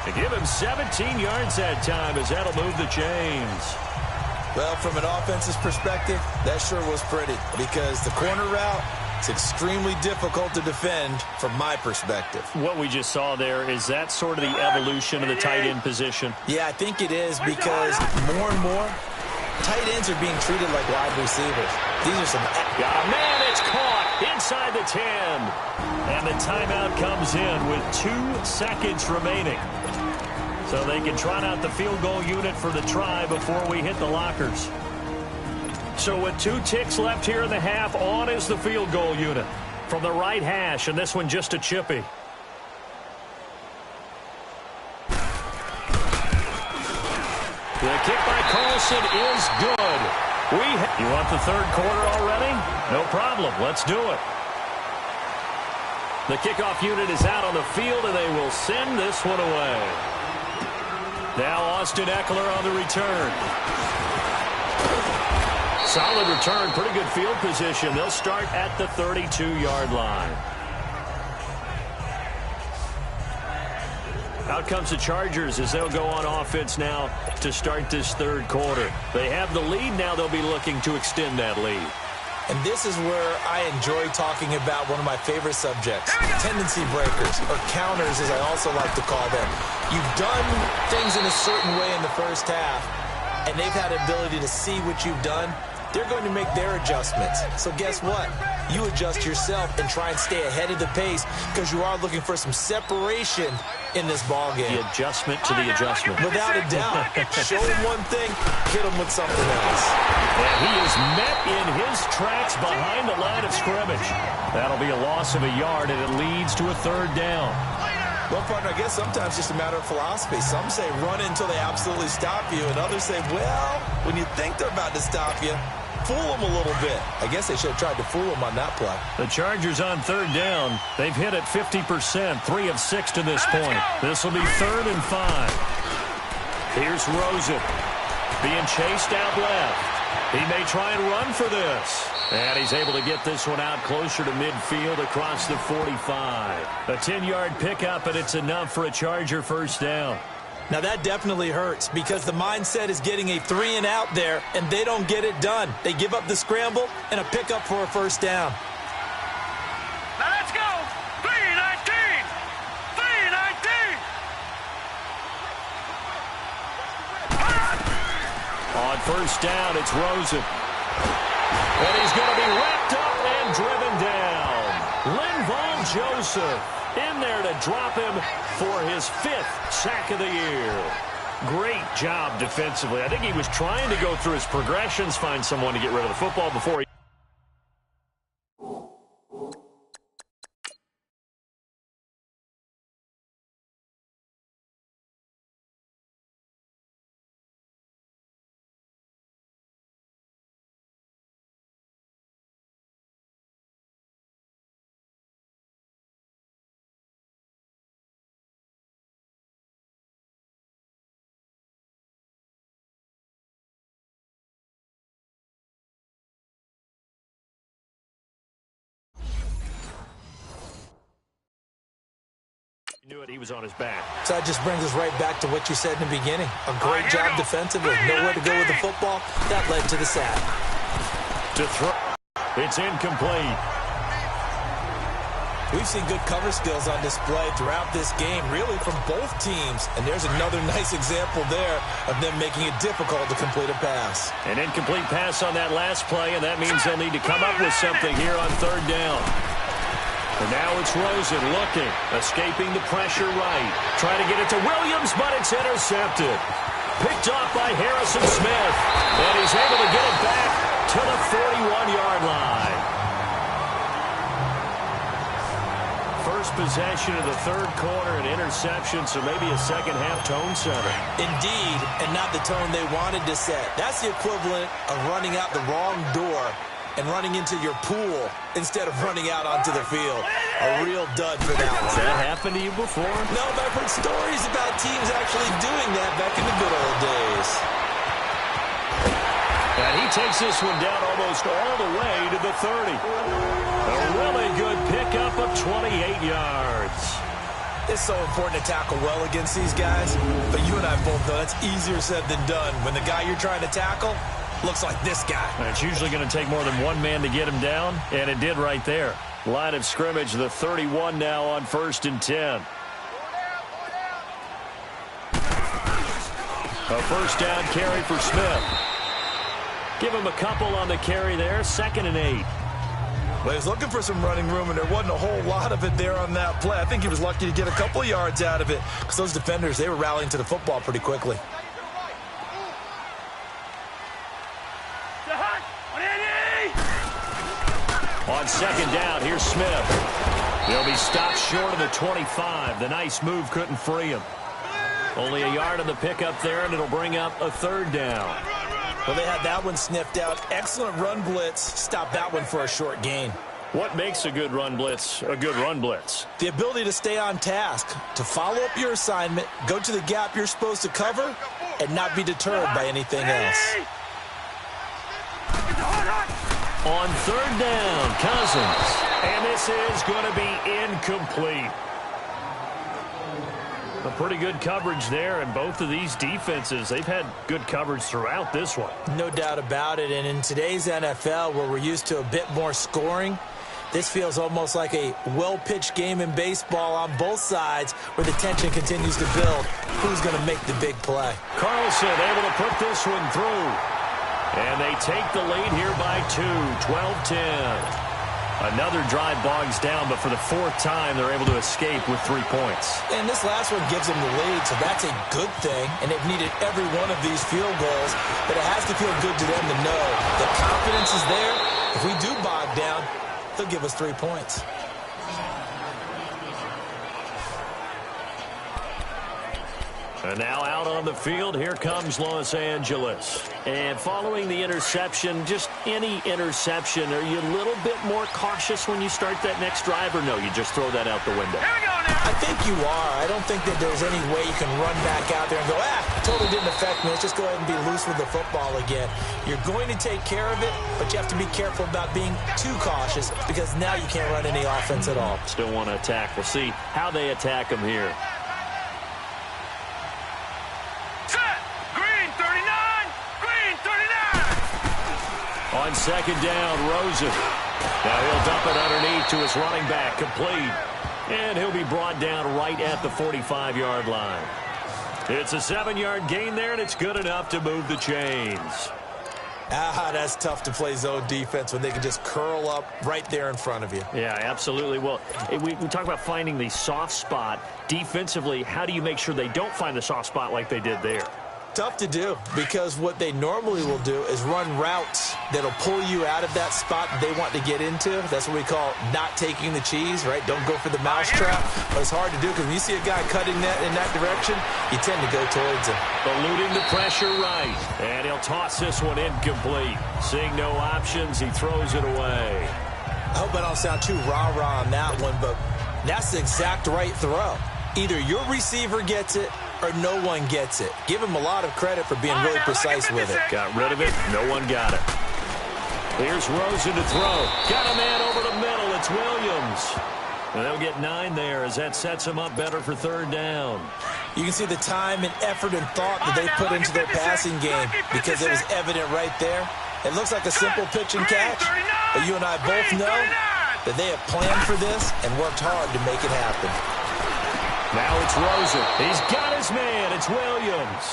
They give him 17 yards that time as that'll move the chains. Well, from an offensive perspective, that sure was pretty because the corner route is extremely difficult to defend from my perspective. What we just saw there, is that sort of the evolution of the tight end position? Yeah, I think it is because more and more, tight ends are being treated like wide receivers. These are some... Oh, man, it's caught inside the 10. And the timeout comes in with 2 seconds remaining. So they can trot out the field goal unit for the try before we hit the lockers. So with 2 ticks left here in the half, on is the field goal unit from the right hash, and this one just a chippy. The kick by Carlson is good. You want the third quarter already? No problem. Let's do it. The kickoff unit is out on the field, and they will send this one away. Now Austin Eckler on the return. Solid return, pretty good field position. They'll start at the 32-yard line. Out comes the Chargers as they'll go on offense now to start this third quarter. They have the lead now. They'll be looking to extend that lead. And this is where I enjoy talking about one of my favorite subjects, tendency breakers, or counters as I also like to call them. You've done things in a certain way in the first half, and they've had the ability to see what you've done. They're going to make their adjustments. So guess what? You adjust yourself and try and stay ahead of the pace because you are looking for some separation in this ballgame. The adjustment to the adjustment. Without a doubt. Show him one thing, hit him with something else. And he is met in his tracks behind the line of scrimmage. That'll be a loss of a yard, and it leads to a third down. Well, partner, I guess sometimes it's just a matter of philosophy. Some say run until they absolutely stop you, and others say, well, when you think they're about to stop you, fool them a little bit. I guess they should have tried to fool them on that play. The Chargers on third down. They've hit it 50%, 3 of 6 to this point. This will be 3rd and 5. Here's Rosen being chased out left. He may try and run for this. And he's able to get this one out closer to midfield across the 45. A 10-yard pickup, and it's enough for a Charger first down. Now that definitely hurts because the mindset is getting a 3-and-out there, and they don't get it done. They give up the scramble and a pickup for a first down. Now let's go. 3-19. 3-19. On first down, it's Rosen. And he's going to be wrapped up and driven down. Linval Joseph in there to drop him for his 5th sack of the year. Great job defensively. I think he was trying to go through his progressions, find someone to get rid of the football before he... Knew it, he was on his back. So that just brings us right back to what you said in the beginning. A great job defensively. Nowhere to go with the football. That led to the sack. To throw. It's incomplete. We've seen good cover skills on display throughout this game, really from both teams. And there's another nice example there of them making it difficult to complete a pass. An incomplete pass on that last play, and that means they'll need to come up with something here on third down. And now it's Rosen looking, escaping the pressure right. Trying to get it to Williams, but it's intercepted. Picked off by Harrison Smith. And he's able to get it back to the 41-yard line. First possession of the third quarter, an interception, so maybe a second-half tone setter. Indeed, and not the tone they wanted to set. That's the equivalent of running out the wrong door and running into your pool instead of running out onto the field. A real dud for that one. Has that happened to you before? No, but I've heard stories about teams actually doing that back in the good old days. And he takes this one down almost all the way to the 30. A really good pickup of 28 yards. It's so important to tackle well against these guys, but you and I both know that's easier said than done when the guy you're trying to tackle looks like this guy. And it's usually going to take more than one man to get him down, and it did right there. Line of scrimmage, the 31 now on 1st and 10. A first down carry for Smith. Give him a couple on the carry there, 2nd and 8. Well, he was looking for some running room, and there wasn't a whole lot of it there on that play. I think he was lucky to get a couple of yards out of it because those defenders, they were rallying to the football pretty quickly. On 2nd down, here's Smith. He'll be stopped short of the 25. The nice move couldn't free him. Only a yard on the pickup there, and it'll bring up a 3rd down. Well, they had that one sniffed out. Excellent run blitz. Stop that one for a short gain. What makes a good run blitz a good run blitz? The ability to stay on task, to follow up your assignment, go to the gap you're supposed to cover, and not be deterred by anything else. On third down, Cousins. And this is going to be incomplete. A pretty good coverage there, and both of these defenses, they've had good coverage throughout this one. No doubt about it, and in today's NFL, where we're used to a bit more scoring, this feels almost like a well-pitched game in baseball on both sides where the tension continues to build. Who's going to make the big play? Carlson able to put this one through. And they take the lead here by 2, 12-10. Another drive bogs down, but for the fourth time, they're able to escape with 3 points. And this last one gives them the lead, so that's a good thing. And they've needed every one of these field goals, but it has to feel good to them to know the confidence is there. If we do bog down, they'll give us 3 points. And now out on the field, here comes Los Angeles. And following the interception, just any interception, are you a little bit more cautious when you start that next drive, or no, you just throw that out the window? Here we go now. I think you are. I don't think that there's any way you can run back out there and go, totally didn't affect me. Let's just go ahead and be loose with the football again. You're going to take care of it, but you have to be careful about being too cautious because now you can't run any offense at all. Still want to attack. We'll see how they attack them here. On second down, Rosen. Now he'll dump it underneath to his running back, complete. And he'll be brought down right at the 45-yard line. It's a 7-yard gain there, and it's good enough to move the chains. That's tough to play zone defense when they can just curl up right there in front of you. Yeah, absolutely. Well, we talk about finding the soft spot. Defensively, how do you make sure they don't find the soft spot like they did there? Tough to do, because what they normally will do is run routes that'll pull you out of that spot that they want to get into. That's what we call not taking the cheese, right? Don't go for the mousetrap. But it's hard to do because when you see a guy cutting that in that direction, you tend to go towards him. Eluding the pressure right. And he'll toss this one incomplete. Seeing no options, he throws it away. I hope I don't sound too rah-rah on that one, but that's the exact right throw. Either your receiver gets it or no one gets it. Give him a lot of credit for being really precise with it. Got rid of it. No one got it. Here's Rosen to throw. Got a man over the middle. It's Williams. And they'll get 9 there as that sets him up better for third down. You can see the time and effort and thought that they put into their passing game because it was evident right there. It looks like a simple pitch and catch, but you and I both know that they have planned for this and worked hard to make it happen. Now it's Rosen. He's got his man. It's Williams.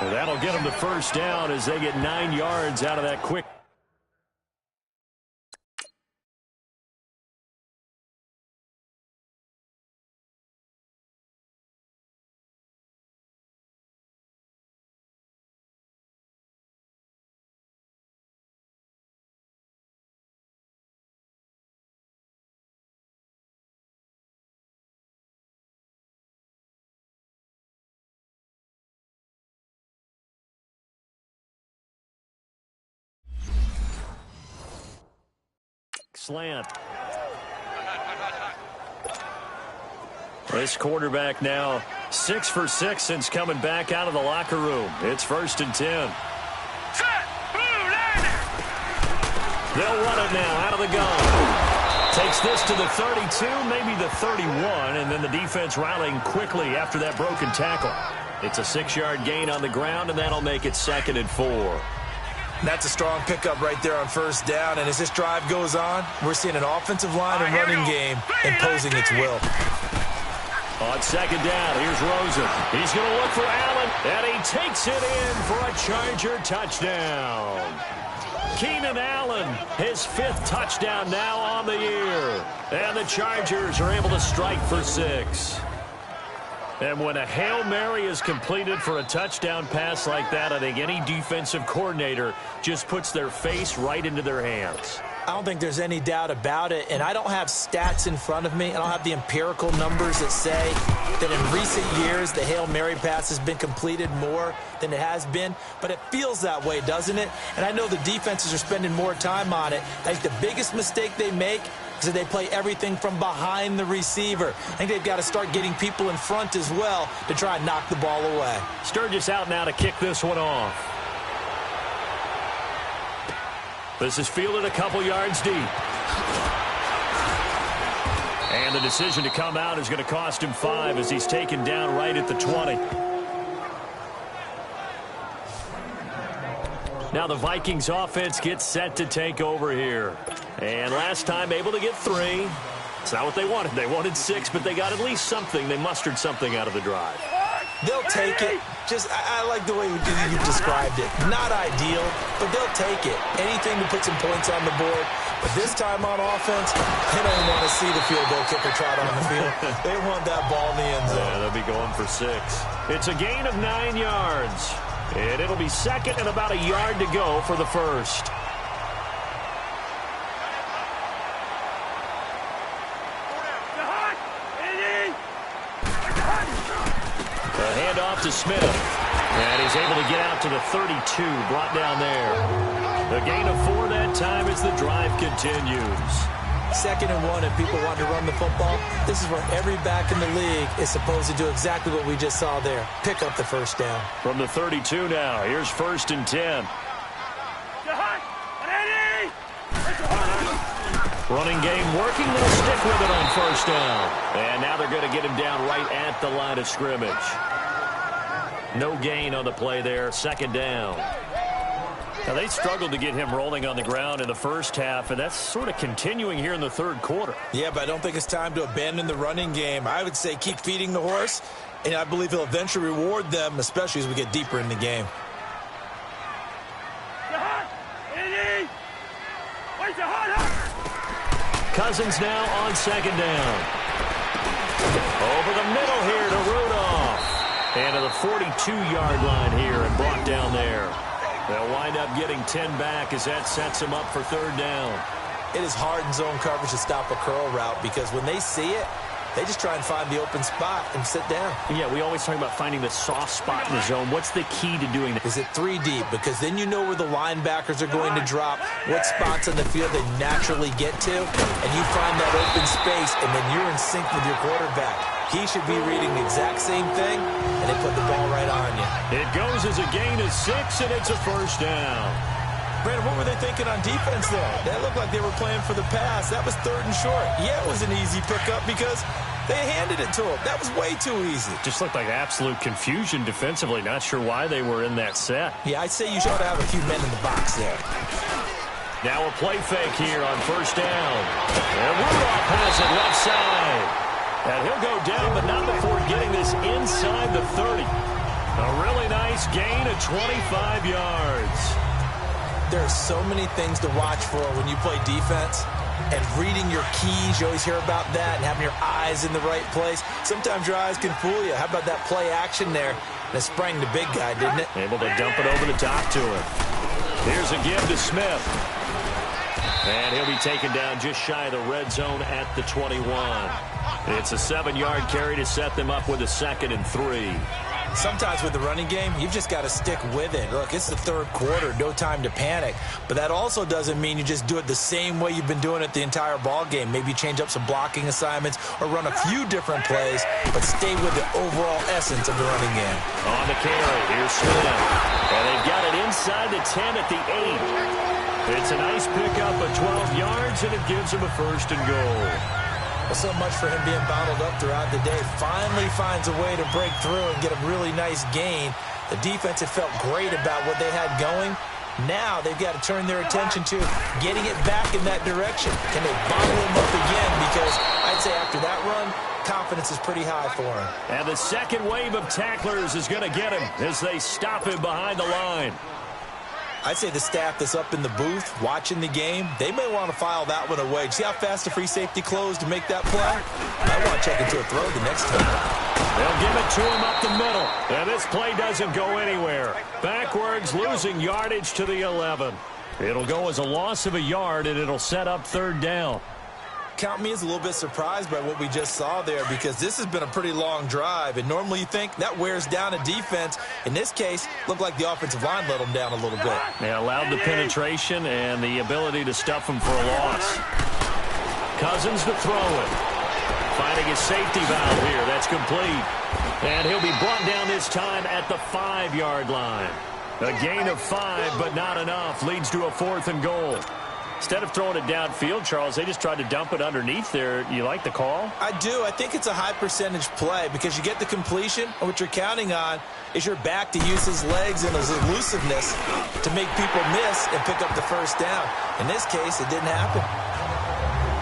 And that'll get him the first down as they get 9 yards out of that quick. Slant. This quarterback now 6 for 6 since coming back out of the locker room. It's 1st and 10. They'll run it now out of the gun. Takes this to the 32, maybe the 31, and then the defense rallying quickly after that broken tackle. It's a 6-yard gain on the ground, and that'll make it 2nd and 4. That's a strong pickup right there on first down, and as this drive goes on, we're seeing an offensive line and running game imposing its will. On second down, here's Rosen. He's going to look for Allen, and he takes it in for a Charger touchdown. Keenan Allen, his 5th touchdown now on the year. And the Chargers are able to strike for 6. And when a Hail Mary is completed for a touchdown pass like that, I think any defensive coordinator just puts their face right into their hands. I don't think there's any doubt about it, and I don't have stats in front of me. I don't have the empirical numbers that say that in recent years the Hail Mary pass has been completed more than it has been, but it feels that way, doesn't it? And I know the defenses are spending more time on it. I think the biggest mistake they make is that they play everything from behind the receiver. I think they've got to start getting people in front as well to try and knock the ball away. Sturgis out now to kick this one off. This is fielded a couple yards deep. And the decision to come out is going to cost him 5 as he's taken down right at the 20. Now the Vikings offense gets set to take over here. And last time able to get 3. It's not what they wanted. They wanted 6, but they got at least something. They mustered something out of the drive. They'll take it. I like the way you described it. Not ideal, but they'll take it. Anything to put some points on the board. But this time on offense, they don't want to see the field goal kicker trot on the field. They want that ball in the end zone. Yeah, they'll be going for 6. It's a gain of 9 yards. And it'll be second and about a yard to go for the first. A handoff to Smith. And he's able to get out to the 32, brought down there. A gain of 4 that time as the drive continues. 2nd and 1, and people want to run the football. This is where every back in the league is supposed to do exactly what we just saw there. Pick up the first down. From the 32 now, here's 1st and 10. Running game working. They'll stick with it on 1st down. And now they're going to get him down right at the line of scrimmage. No gain on the play there. 2nd down. Now, they struggled to get him rolling on the ground in the first half, and that's sort of continuing here in the 3rd quarter. Yeah, but I don't think it's time to abandon the running game. I would say keep feeding the horse, and I believe he'll eventually reward them, especially as we get deeper in the game. Cousins now on 2nd down. Over the middle here to Rudolph. And to the 42-yard line here and brought down there. They'll wind up getting 10 back as that sets them up for 3rd down. It is hard in zone coverage to stop a curl route because when they see it, they just try and find the open spot and sit down. Yeah, we always talk about finding the soft spot in the zone. What's the key to doing that? Is it 3 deep? Because then you know where the linebackers are going to drop, what spots on the field they naturally get to, and you find that open space, and then you're in sync with your quarterback. He should be reading the exact same thing, and they put the ball right on you. It goes as a gain of 6, and it's a 1st down. Brandon, what were they thinking on defense there? That looked like they were playing for the pass. That was 3rd and short. Yeah, it was an easy pickup because they handed it to him. That was way too easy. Just looked like absolute confusion defensively. Not sure why they were in that set. Yeah, I'd say you should have a few men in the box there. Now a play fake here on 1st down. And Rudolph has it left side. And he'll go down, but not before getting this inside the 30. A really nice gain of 25 yards. There are so many things to watch for when you play defense. And reading your keys, you always hear about that, and having your eyes in the right place. Sometimes your eyes can fool you. How about that play action there? And it sprang the big guy, didn't it? Able to dump it over the top to him. Here's a give to Smith. And he'll be taken down just shy of the red zone at the 21. It's a 7-yard carry to set them up with a 2nd and 3. Sometimes with the running game, you've just got to stick with it. Look, it's the 3rd quarter, no time to panic. But that also doesn't mean you just do it the same way you've been doing it the entire ball game. Maybe change up some blocking assignments or run a few different plays, but stay with the overall essence of the running game. On the carry, here's Smith. And they've got it inside the 10 at the 8. It's a nice pickup of 12 yards, and it gives him a 1st and goal. Well, so much for him being bottled up throughout the day. Finally finds a way to break through and get a really nice gain. The defense had felt great about what they had going. Now they've got to turn their attention to getting it back in that direction. Can they bottle him up again? Because I'd say after that run, confidence is pretty high for him. And the second wave of tacklers is going to get him as they stop him behind the line. I'd say the staff that's up in the booth watching the game, they may want to file that one away. See how fast the free safety closed to make that play? I want to check into a throw the next time. They'll give it to him up the middle. And this play doesn't go anywhere. Backwards, losing yardage to the 11. It'll go as a loss of a yard, and it'll set up 3rd down. Count me as a little bit surprised by what we just saw there because this has been a pretty long drive, and normally you think that wears down a defense. In this case, looked like the offensive line let them down a little bit. They allowed the penetration and the ability to stuff them for a loss. Cousins to throw it. Finding his safety valve here. That's complete. And he'll be brought down this time at the 5-yard line. A gain of 5, but not enough. Leads to a 4th and goal. Instead of throwing it downfield, Charles, they just tried to dump it underneath there. You like the call? I do. I think it's a high percentage play because you get the completion, and what you're counting on is your back to use his legs and his elusiveness to make people miss and pick up the first down. In this case, it didn't happen.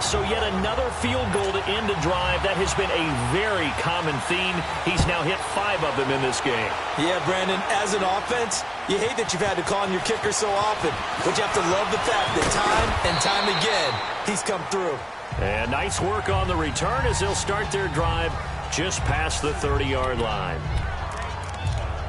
So yet another field goal to end a drive. That has been a very common theme. He's now hit 5 of them in this game. Yeah, Brandon, as an offense, you hate that you've had to call on your kicker so often, but you have to love the fact that time and time again, he's come through. And nice work on the return as they'll start their drive just past the 30-yard line.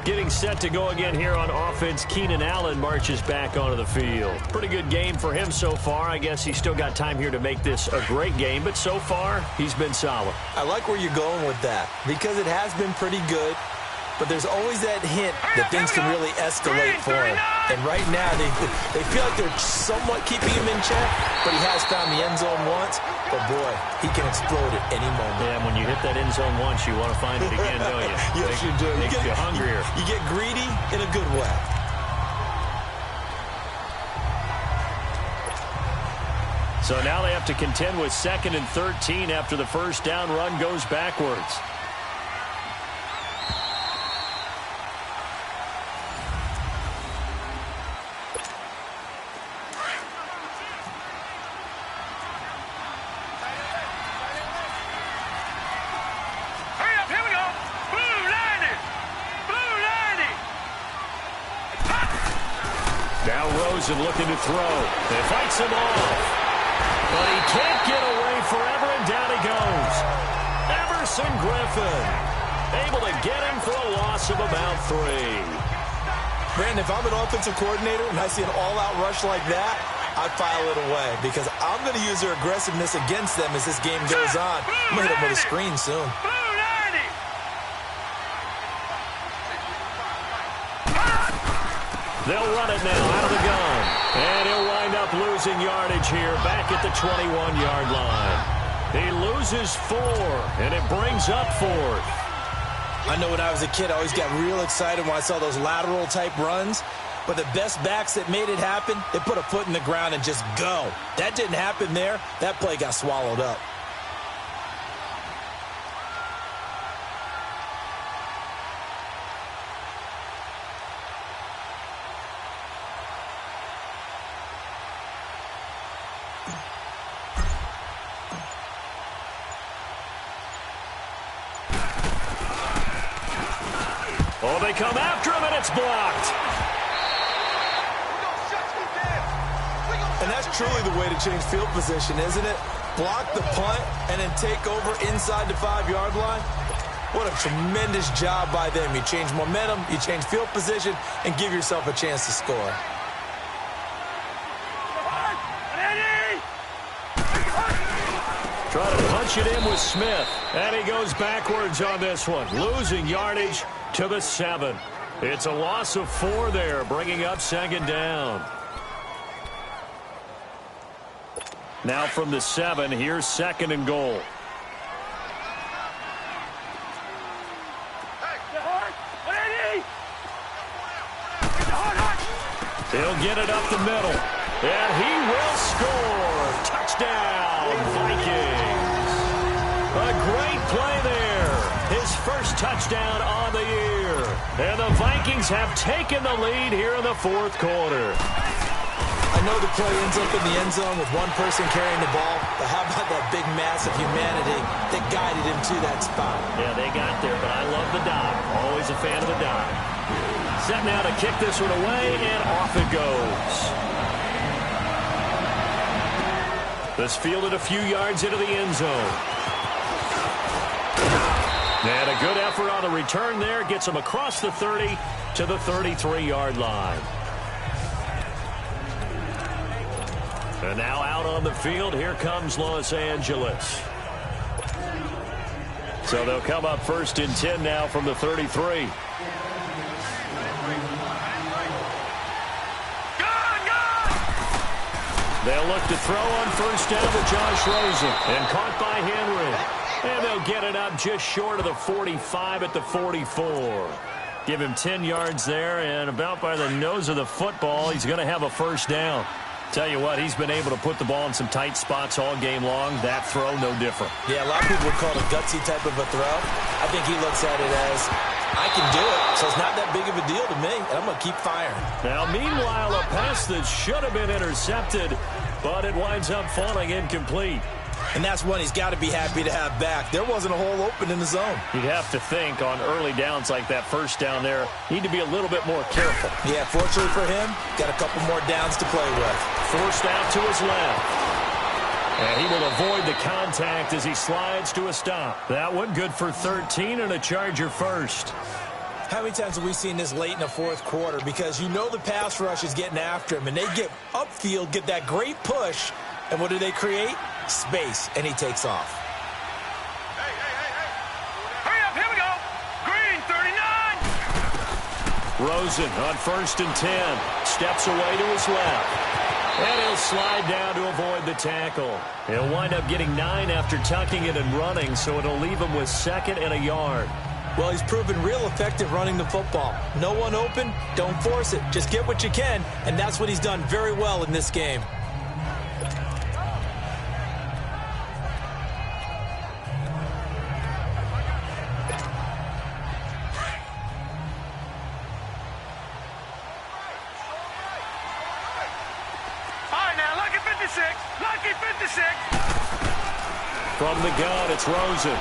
Getting set to go again here on offense, Keenan Allen marches back onto the field. Pretty good game for him so far. I guess he's still got time here to make this a great game, but so far, he's been solid. I like where you're going with that because it has been pretty good, but there's always that hint that things can really escalate for him. And right now, they feel like they're somewhat keeping him in check, but he has found the end zone once. But, boy, he can explode at any moment. Yeah, and when you hit that end zone once, you want to find it again, don't you? Yes, you do. Makes you hungrier. You get greedy in a good way. So now they have to contend with 2nd and 13 after the first down run goes backwards. And looking to throw. They fights him off. But he can't get away forever, and down he goes. Everson Griffin able to get him for a loss of about 3. Brandon, if I'm an offensive coordinator and I see an all-out rush like that, I'd file it away because I'm going to use their aggressiveness against them as this game goes on. I'm going to hit them with a screen soon. They'll run it now out of the gun. And he'll wind up losing yardage here back at the 21-yard line. He loses 4, and it brings up 4th. I know when I was a kid, I always got real excited when I saw those lateral-type runs. But the best backs that made it happen, they put a foot in the ground and just go. That didn't happen there. That play got swallowed up. Oh, they come after him, and it's blocked. And that's truly the way to change field position, isn't it? Block the punt and then take over inside the 5-yard line. What a tremendous job by them. You change momentum, you change field position, and give yourself a chance to score. Try to punch it in with Smith. And he goes backwards on this one. Losing yardage to the 7. It's a loss of 4 there, bringing up 2nd down. Now from the 7, here's 2nd and goal. He'll get it up the middle. And he will score. Touchdown, Vikings. A great play there. His first touchdown on the year. And the Vikings have taken the lead here in the 4th quarter. I know the play ends up in the end zone with one person carrying the ball, but how about that big mass of humanity that guided him to that spot? Yeah, they got there, but I love the dive. Always a fan of the dive. Set now to kick this one away, and off it goes. This fielded a few yards into the end zone. And a good effort on the return there. Gets him across the 30 to the 33-yard line. And now out on the field, here comes Los Angeles. So they'll come up 1st and 10 now from the 33. They'll look to throw on 1st down to Josh Rosen. And caught by Henry. And they'll get it up just short of the 45 at the 44. Give him 10 yards there, and about by the nose of the football, he's going to have a first down. Tell you what, he's been able to put the ball in some tight spots all game long. That throw, no different. Yeah, a lot of people would call it a gutsy type of a throw. I think he looks at it as, I can do it, so it's not that big of a deal to me, and I'm going to keep firing. Now, meanwhile, a pass that should have been intercepted, but it winds up falling incomplete. And that's one he's got to be happy to have back. There wasn't a hole open in the zone. You'd have to think on early downs like that first down there, need to be a little bit more careful. Yeah, fortunately for him, got a couple more downs to play with. Forced out to his left. And he will avoid the contact as he slides to a stop. That one good for 13 and a Charger first. How many times have we seen this late in the fourth quarter? Because you know the pass rush is getting after him, and they get upfield, get that great push, and what do they create? Space, and he takes off. Hurry up, here we go. Green, 39. Rosen on 1st and 10. Steps away to his left. And he'll slide down to avoid the tackle. He'll wind up getting 9 after tucking it and running, so it'll leave him with 2nd and a yard. Well, he's proven real effective running the football. No one open, don't force it. Just get what you can, and that's what he's done very well in this game. Lucky 56. From the gun, it's Rosen.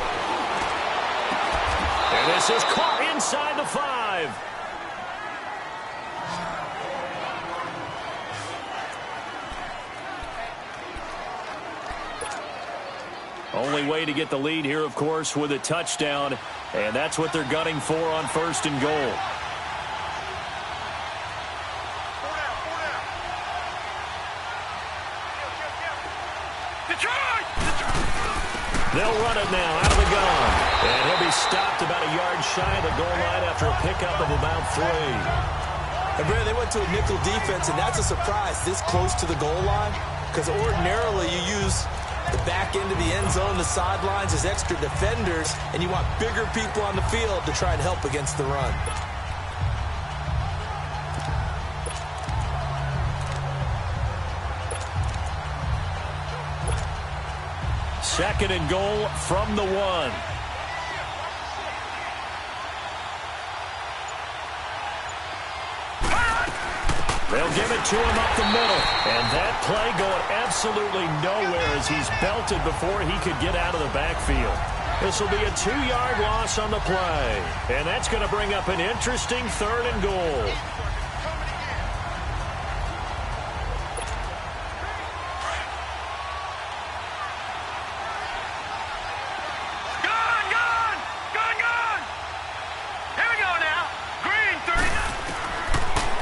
And this is caught inside the 5. Only way to get the lead here, of course, with a touchdown. And that's what they're gunning for on 1st and goal. They'll run it now out of the gun. And he'll be stopped about a yard shy of the goal line after a pickup of about 3. And Brad, they went to a nickel defense, and that's a surprise this close to the goal line, because ordinarily you use the back end of the end zone, the sidelines as extra defenders, and you want bigger people on the field to try and help against the run. Second and goal from the 1. They'll give it to him up the middle. And that play going absolutely nowhere as he's belted before he could get out of the backfield. This will be a 2-yard loss on the play. And that's going to bring up an interesting 3rd and goal.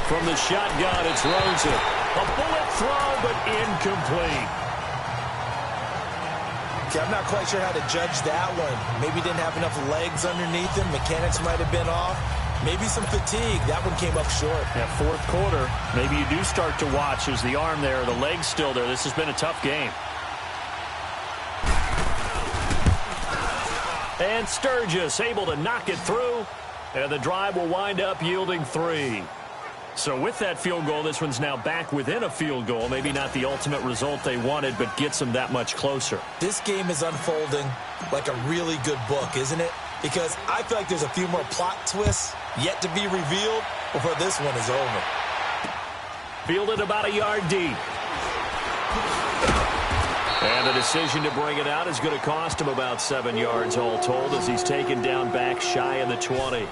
From the shotgun, it's Rosen. A bullet throw, but incomplete. Okay, I'm not quite sure how to judge that one. Maybe didn't have enough legs underneath him. Mechanics might have been off. Maybe some fatigue. That one came up short. That fourth quarter, maybe you do start to watch as the arm there, the leg's still there. This has been a tough game. And Sturgis able to knock it through. And the drive will wind up yielding 3. So with that field goal, this one's now back within a field goal. Maybe not the ultimate result they wanted, but gets them that much closer. This game is unfolding like a really good book, isn't it? Because I feel like there's a few more plot twists yet to be revealed before this one is over. Fielded about a yard deep. And the decision to bring it out is going to cost him about 7 yards all told as he's taken down back shy of the 20.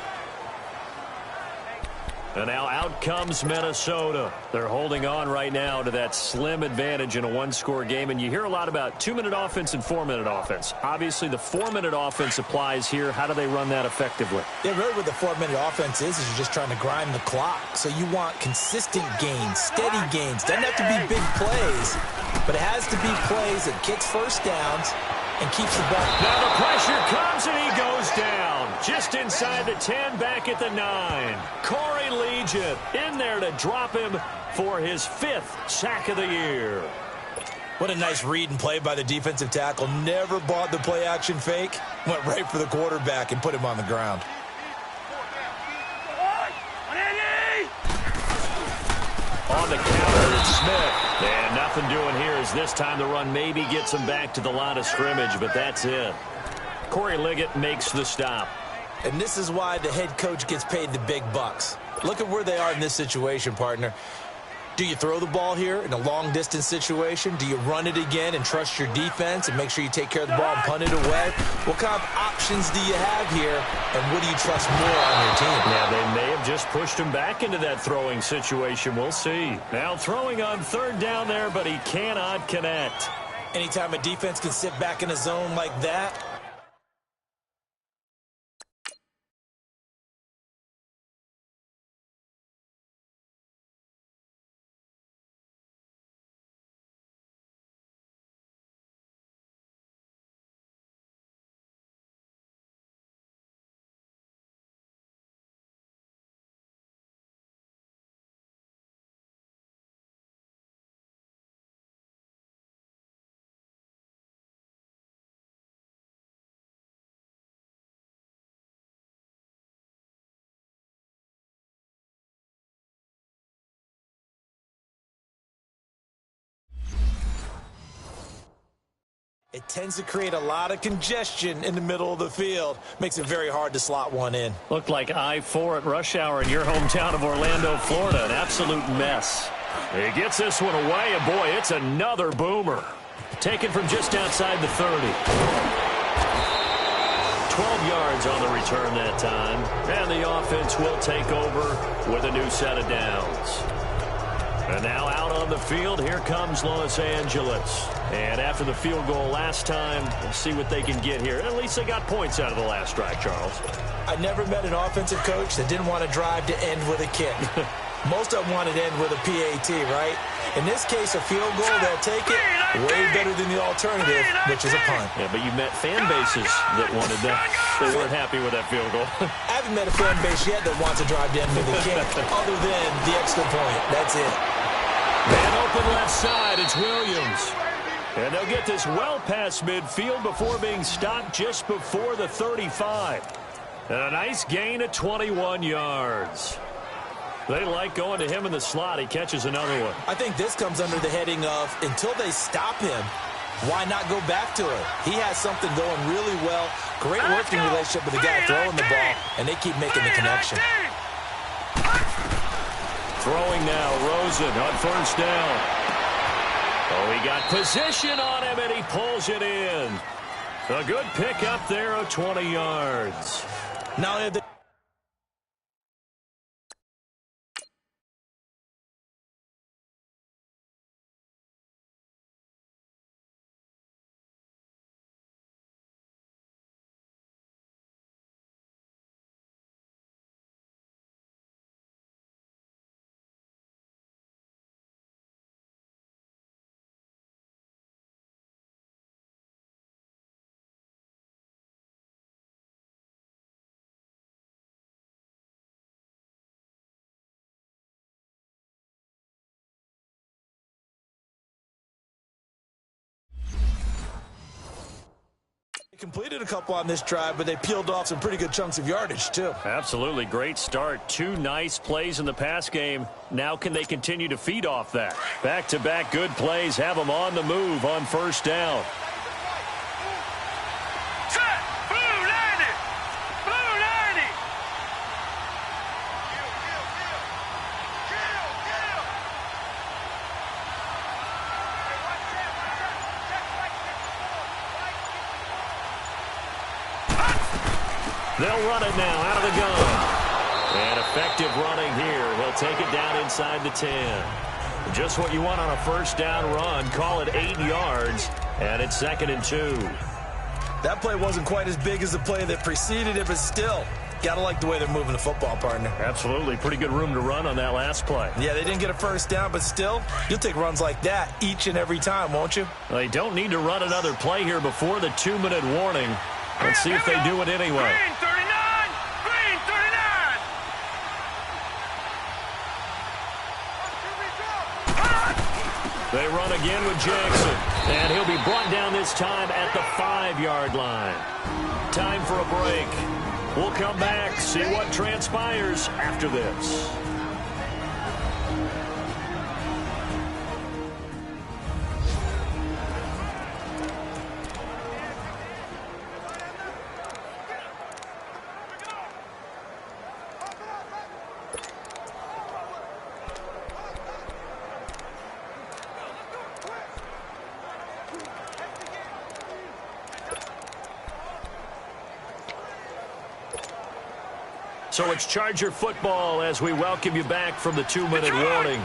And now out comes Minnesota. They're holding on right now to that slim advantage in a 1-score game. And you hear a lot about 2-minute offense and 4-minute offense. Obviously, the 4-minute offense applies here. How do they run that effectively? Yeah, really what the 4-minute offense is you're just trying to grind the clock. So you want consistent gains, steady gains. Doesn't have to be big plays, but it has to be plays that gets first downs and keeps the ball. Now the pressure comes and he goes down. Just inside the 10, back at the 9. Corey Legion in there to drop him for his 5th sack of the year. What a nice read and play by the defensive tackle. Never bought the play-action fake. Went right for the quarterback and put him on the ground. on the counter. It's Smith. And nothing doing here as this time the run maybe gets him back to the line of scrimmage, but that's it. Corey Liggett makes the stop. And this is why the head coach gets paid the big bucks. Look at where they are in this situation, partner. Do you throw the ball here in a long-distance situation? Do you run it again and trust your defense and make sure you take care of the ball and punt it away? What kind of options do you have here, and what do you trust more on your team? Yeah, they may have just pushed him back into that throwing situation. We'll see. Now throwing on third down there, but he cannot connect. Anytime a defense can sit back in a zone like that, it tends to create a lot of congestion in the middle of the field. Makes it very hard to slot one in. Looked like I-4 at rush hour in your hometown of Orlando, Florida. An absolute mess. He gets this one away, and boy, it's another boomer. Taken from just outside the 30. 12 yards on the return that time. And the offense will take over with a new set of downs. And now out on the field, here comes Los Angeles. And after the field goal last time, we'll see what they can get here. At least they got points out of the last drive, Charles. I never met an offensive coach that didn't want to drive to end with a kick. Most of them wanted to end with a PAT, right? In this case, a field goal, they'll take it way better than the alternative, which is a punt. Yeah, but you met fan bases that wanted that. They weren't happy with that field goal. I haven't met a fan base yet that wants to drive to end with a kick, other than the extra point. That's it. Man open left side, it's Williams. And they'll get this well past midfield before being stopped just before the 35. And a nice gain of 21 yards. They like going to him in the slot. He catches another one. I think this comes under the heading of, until they stop him, why not go back to it? He has something going really well. Great working relationship with the guy throwing the ball, and they keep making the connection. Throwing now, Rosen on first down. Oh, he got position on him, and he pulls it in. A good pickup there of 20 yards. Now the completed a couple on this drive, but they peeled off some pretty good chunks of yardage, too. Absolutely. Great start. Two nice plays in the pass game. Now can they continue to feed off that? Back-to-back good plays have them on the move on first down. Set. Blue 90. Blue 90. They'll run it now out of the gun. And effective running here. He'll take it down inside the 10. Just what you want on a first down run. Call it 8 yards. And it's 2nd and 2. That play wasn't quite as big as the play that preceded it, but still, gotta like the way they're moving the football, partner. Absolutely. Pretty good room to run on that last play. Yeah, they didn't get a first down, but still, you'll take runs like that each and every time, won't you? They don't need to run another play here before the 2-minute warning. Let's see if they do it anyway. Green 39. Green 39. They run again with Jackson. And he'll be brought down this time at the 5-yard line. Time for a break. We'll come back, see what transpires after this. So it's Charger football as we welcome you back from the 2-minute warning.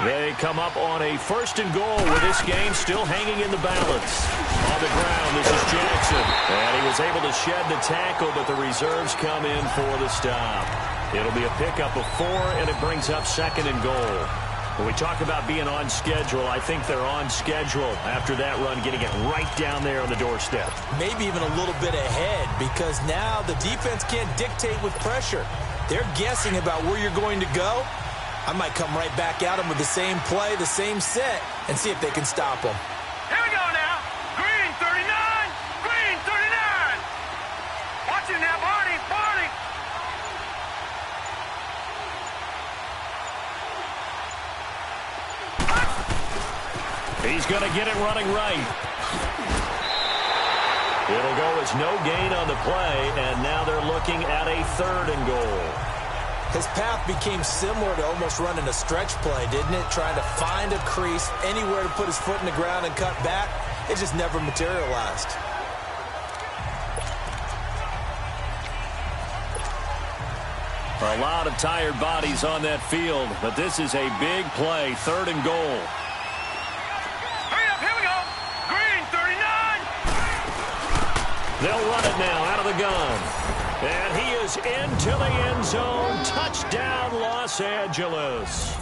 They come up on a 1st and goal with this game still hanging in the balance. On the ground, this is Jackson. And he was able to shed the tackle, but the reserves come in for the stop. It'll be a pickup of 4, and it brings up 2nd and goal. When we talk about being on schedule, I think they're on schedule after that run, getting it right down there on the doorstep. Maybe even a little bit ahead, because now the defense can't dictate with pressure. They're guessing about where you're going to go. I might come right back at them with the same play, the same set, and see if they can stop them. Here we go now. Green 39. Green 39. Watch it now, Barney. Barney. He's going to get it running right. It'll go as no gain on the play, and now they're looking at a 3rd and goal. His path became similar to almost running a stretch play, didn't it? Trying to find a crease, anywhere to put his foot in the ground and cut back. It just never materialized. A lot of tired bodies on that field, but this is a big play, 3rd and goal. Hurry up, here we go. Green 39. They'll run it now out of the gun. And he is into the end zone. Touchdown, Los Angeles.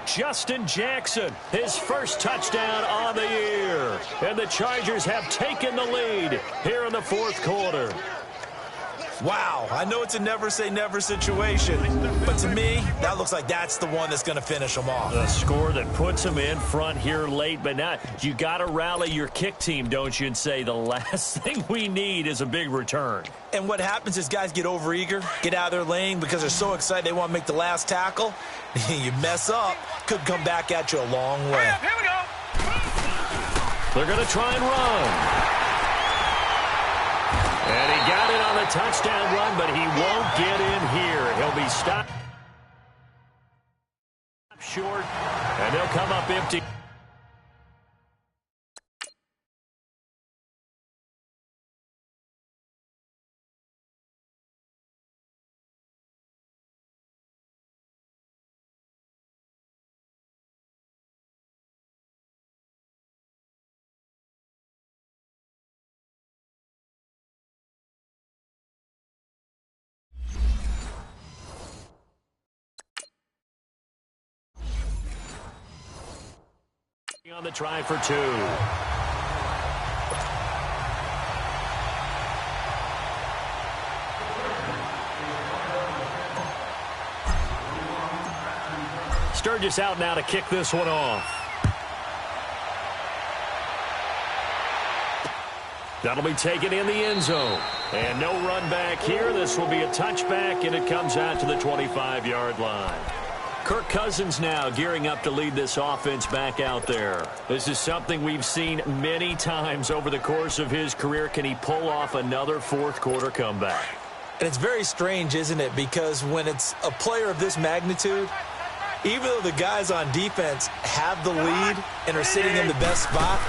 Justin Jackson, his first touchdown on the year. And the Chargers have taken the lead here in the 4th quarter. Wow, I know it's a never-say-never situation, but to me, that looks like that's the one that's going to finish them off. A score that puts them in front here late, but now you got to rally your kick team, don't you, and say the last thing we need is a big return. And what happens is guys get overeager, get out of their lane because they're so excited they want to make the last tackle. You mess up, could come back at you a long way. Hurry up, here we go. They're going to try and run. And he got it on the touchdown run, but he won't get in here. He'll be stopped short, and they'll come up empty. On the try for 2. Sturgis out now to kick this one off. That'll be taken in the end zone. And no run back here. This will be a touchback, and it comes out to the 25-yard line. Kirk Cousins now gearing up to lead this offense back out there. This is something we've seen many times over the course of his career. Can he pull off another 4th quarter comeback? And it's very strange, isn't it? Because when it's a player of this magnitude, even though the guys on defense have the lead and are sitting in the best spot,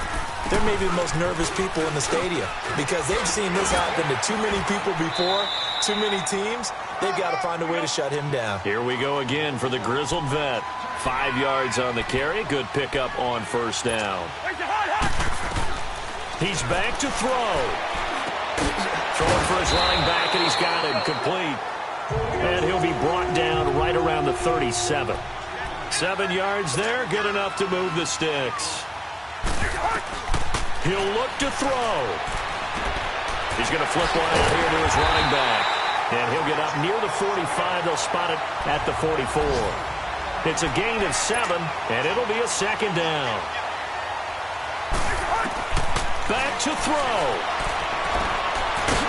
they're maybe the most nervous people in the stadium because they've seen this happen to too many people before, too many teams. They've got to find a way to shut him down. Here we go again for the grizzled vet. 5 yards on the carry. Good pickup on 1st down. He's back to throw. Throwing for his running back, and he's got him complete. And he'll be brought down right around the 37. 7 yards there, good enough to move the sticks. He'll look to throw. He's going to flip one out here to his running back. And he'll get up near the 45. They'll spot it at the 44. It's a gain of 7, and it'll be a 2nd down. Back to throw.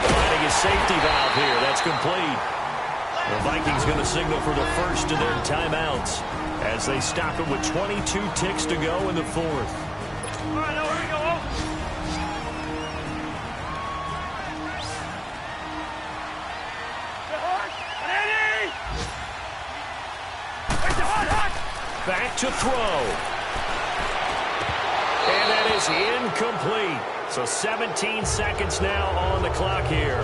Finding his safety valve here. That's complete. The Vikings going to signal for the first of their timeouts as they stop it with 22 ticks to go in the 4th. All right, now here we go. Back to throw. And that is incomplete. So 17 seconds now on the clock here.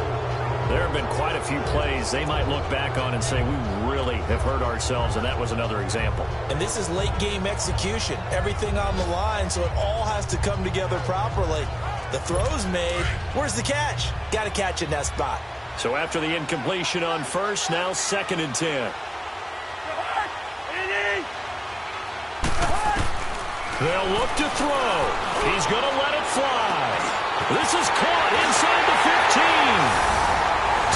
There have been quite a few plays they might look back on and say, we really have hurt ourselves, and that was another example. And this is late-game execution. Everything on the line, so it all has to come together properly. The throw's made. Where's the catch? Got to catch in that spot. So after the incompletion on first, now 2nd and 10. They'll look to throw. He's going to let it fly. This is caught inside the 15.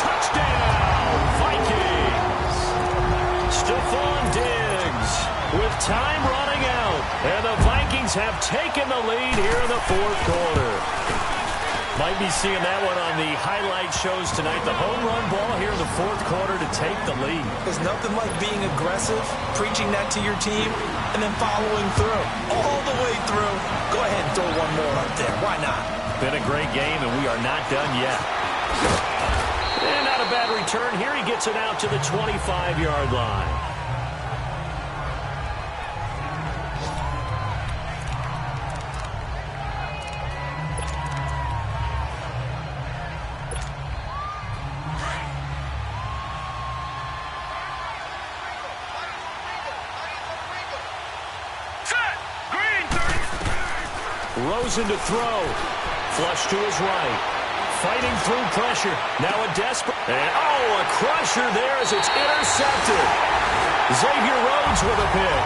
Touchdown, Vikings. Stephon Diggs with time running out. And the Vikings have taken the lead here in the 4th quarter. Might be seeing that one on the highlight shows tonight. The home run ball here in the 4th quarter to take the lead. There's nothing like being aggressive, preaching that to your team, and then following through. All the way through. Go ahead and throw one more up there. Why not? Been a great game, and we are not done yet. And not a bad return here. He gets it out to the 25-yard line. Rosen to throw. Flush to his right. Fighting through pressure. Now a desperate. And a crusher there as it's intercepted. Xavier Rhodes with a pick.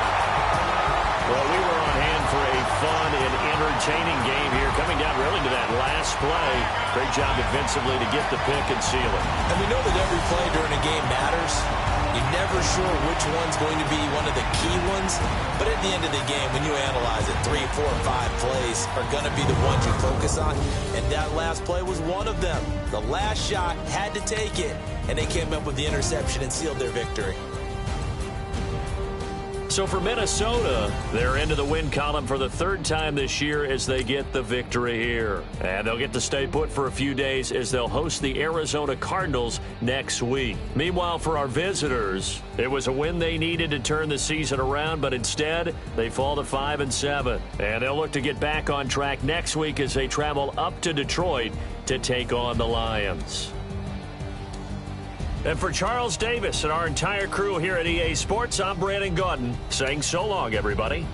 Well, we were on hand for a fun and entertaining game here. Coming down really to that last play. Great job defensively to get the pick and seal it. And we know that every play during a game matters. You're never sure which one's going to be one of the key ones. But at the end of the game, when you analyze it, 3, 4, 5 plays are going to be the ones you focus on. And that last play was one of them. The last shot had to take it. And they came up with the interception and sealed their victory. So for Minnesota, they're into the win column for the 3rd time this year as they get the victory here. And they'll get to stay put for a few days as they'll host the Arizona Cardinals next week. Meanwhile, for our visitors, it was a win they needed to turn the season around, but instead, they fall to 5-7. And they'll look to get back on track next week as they travel up to Detroit to take on the Lions. And for Charles Davis and our entire crew here at EA Sports, I'm Brandon Gaudin saying so long, everybody.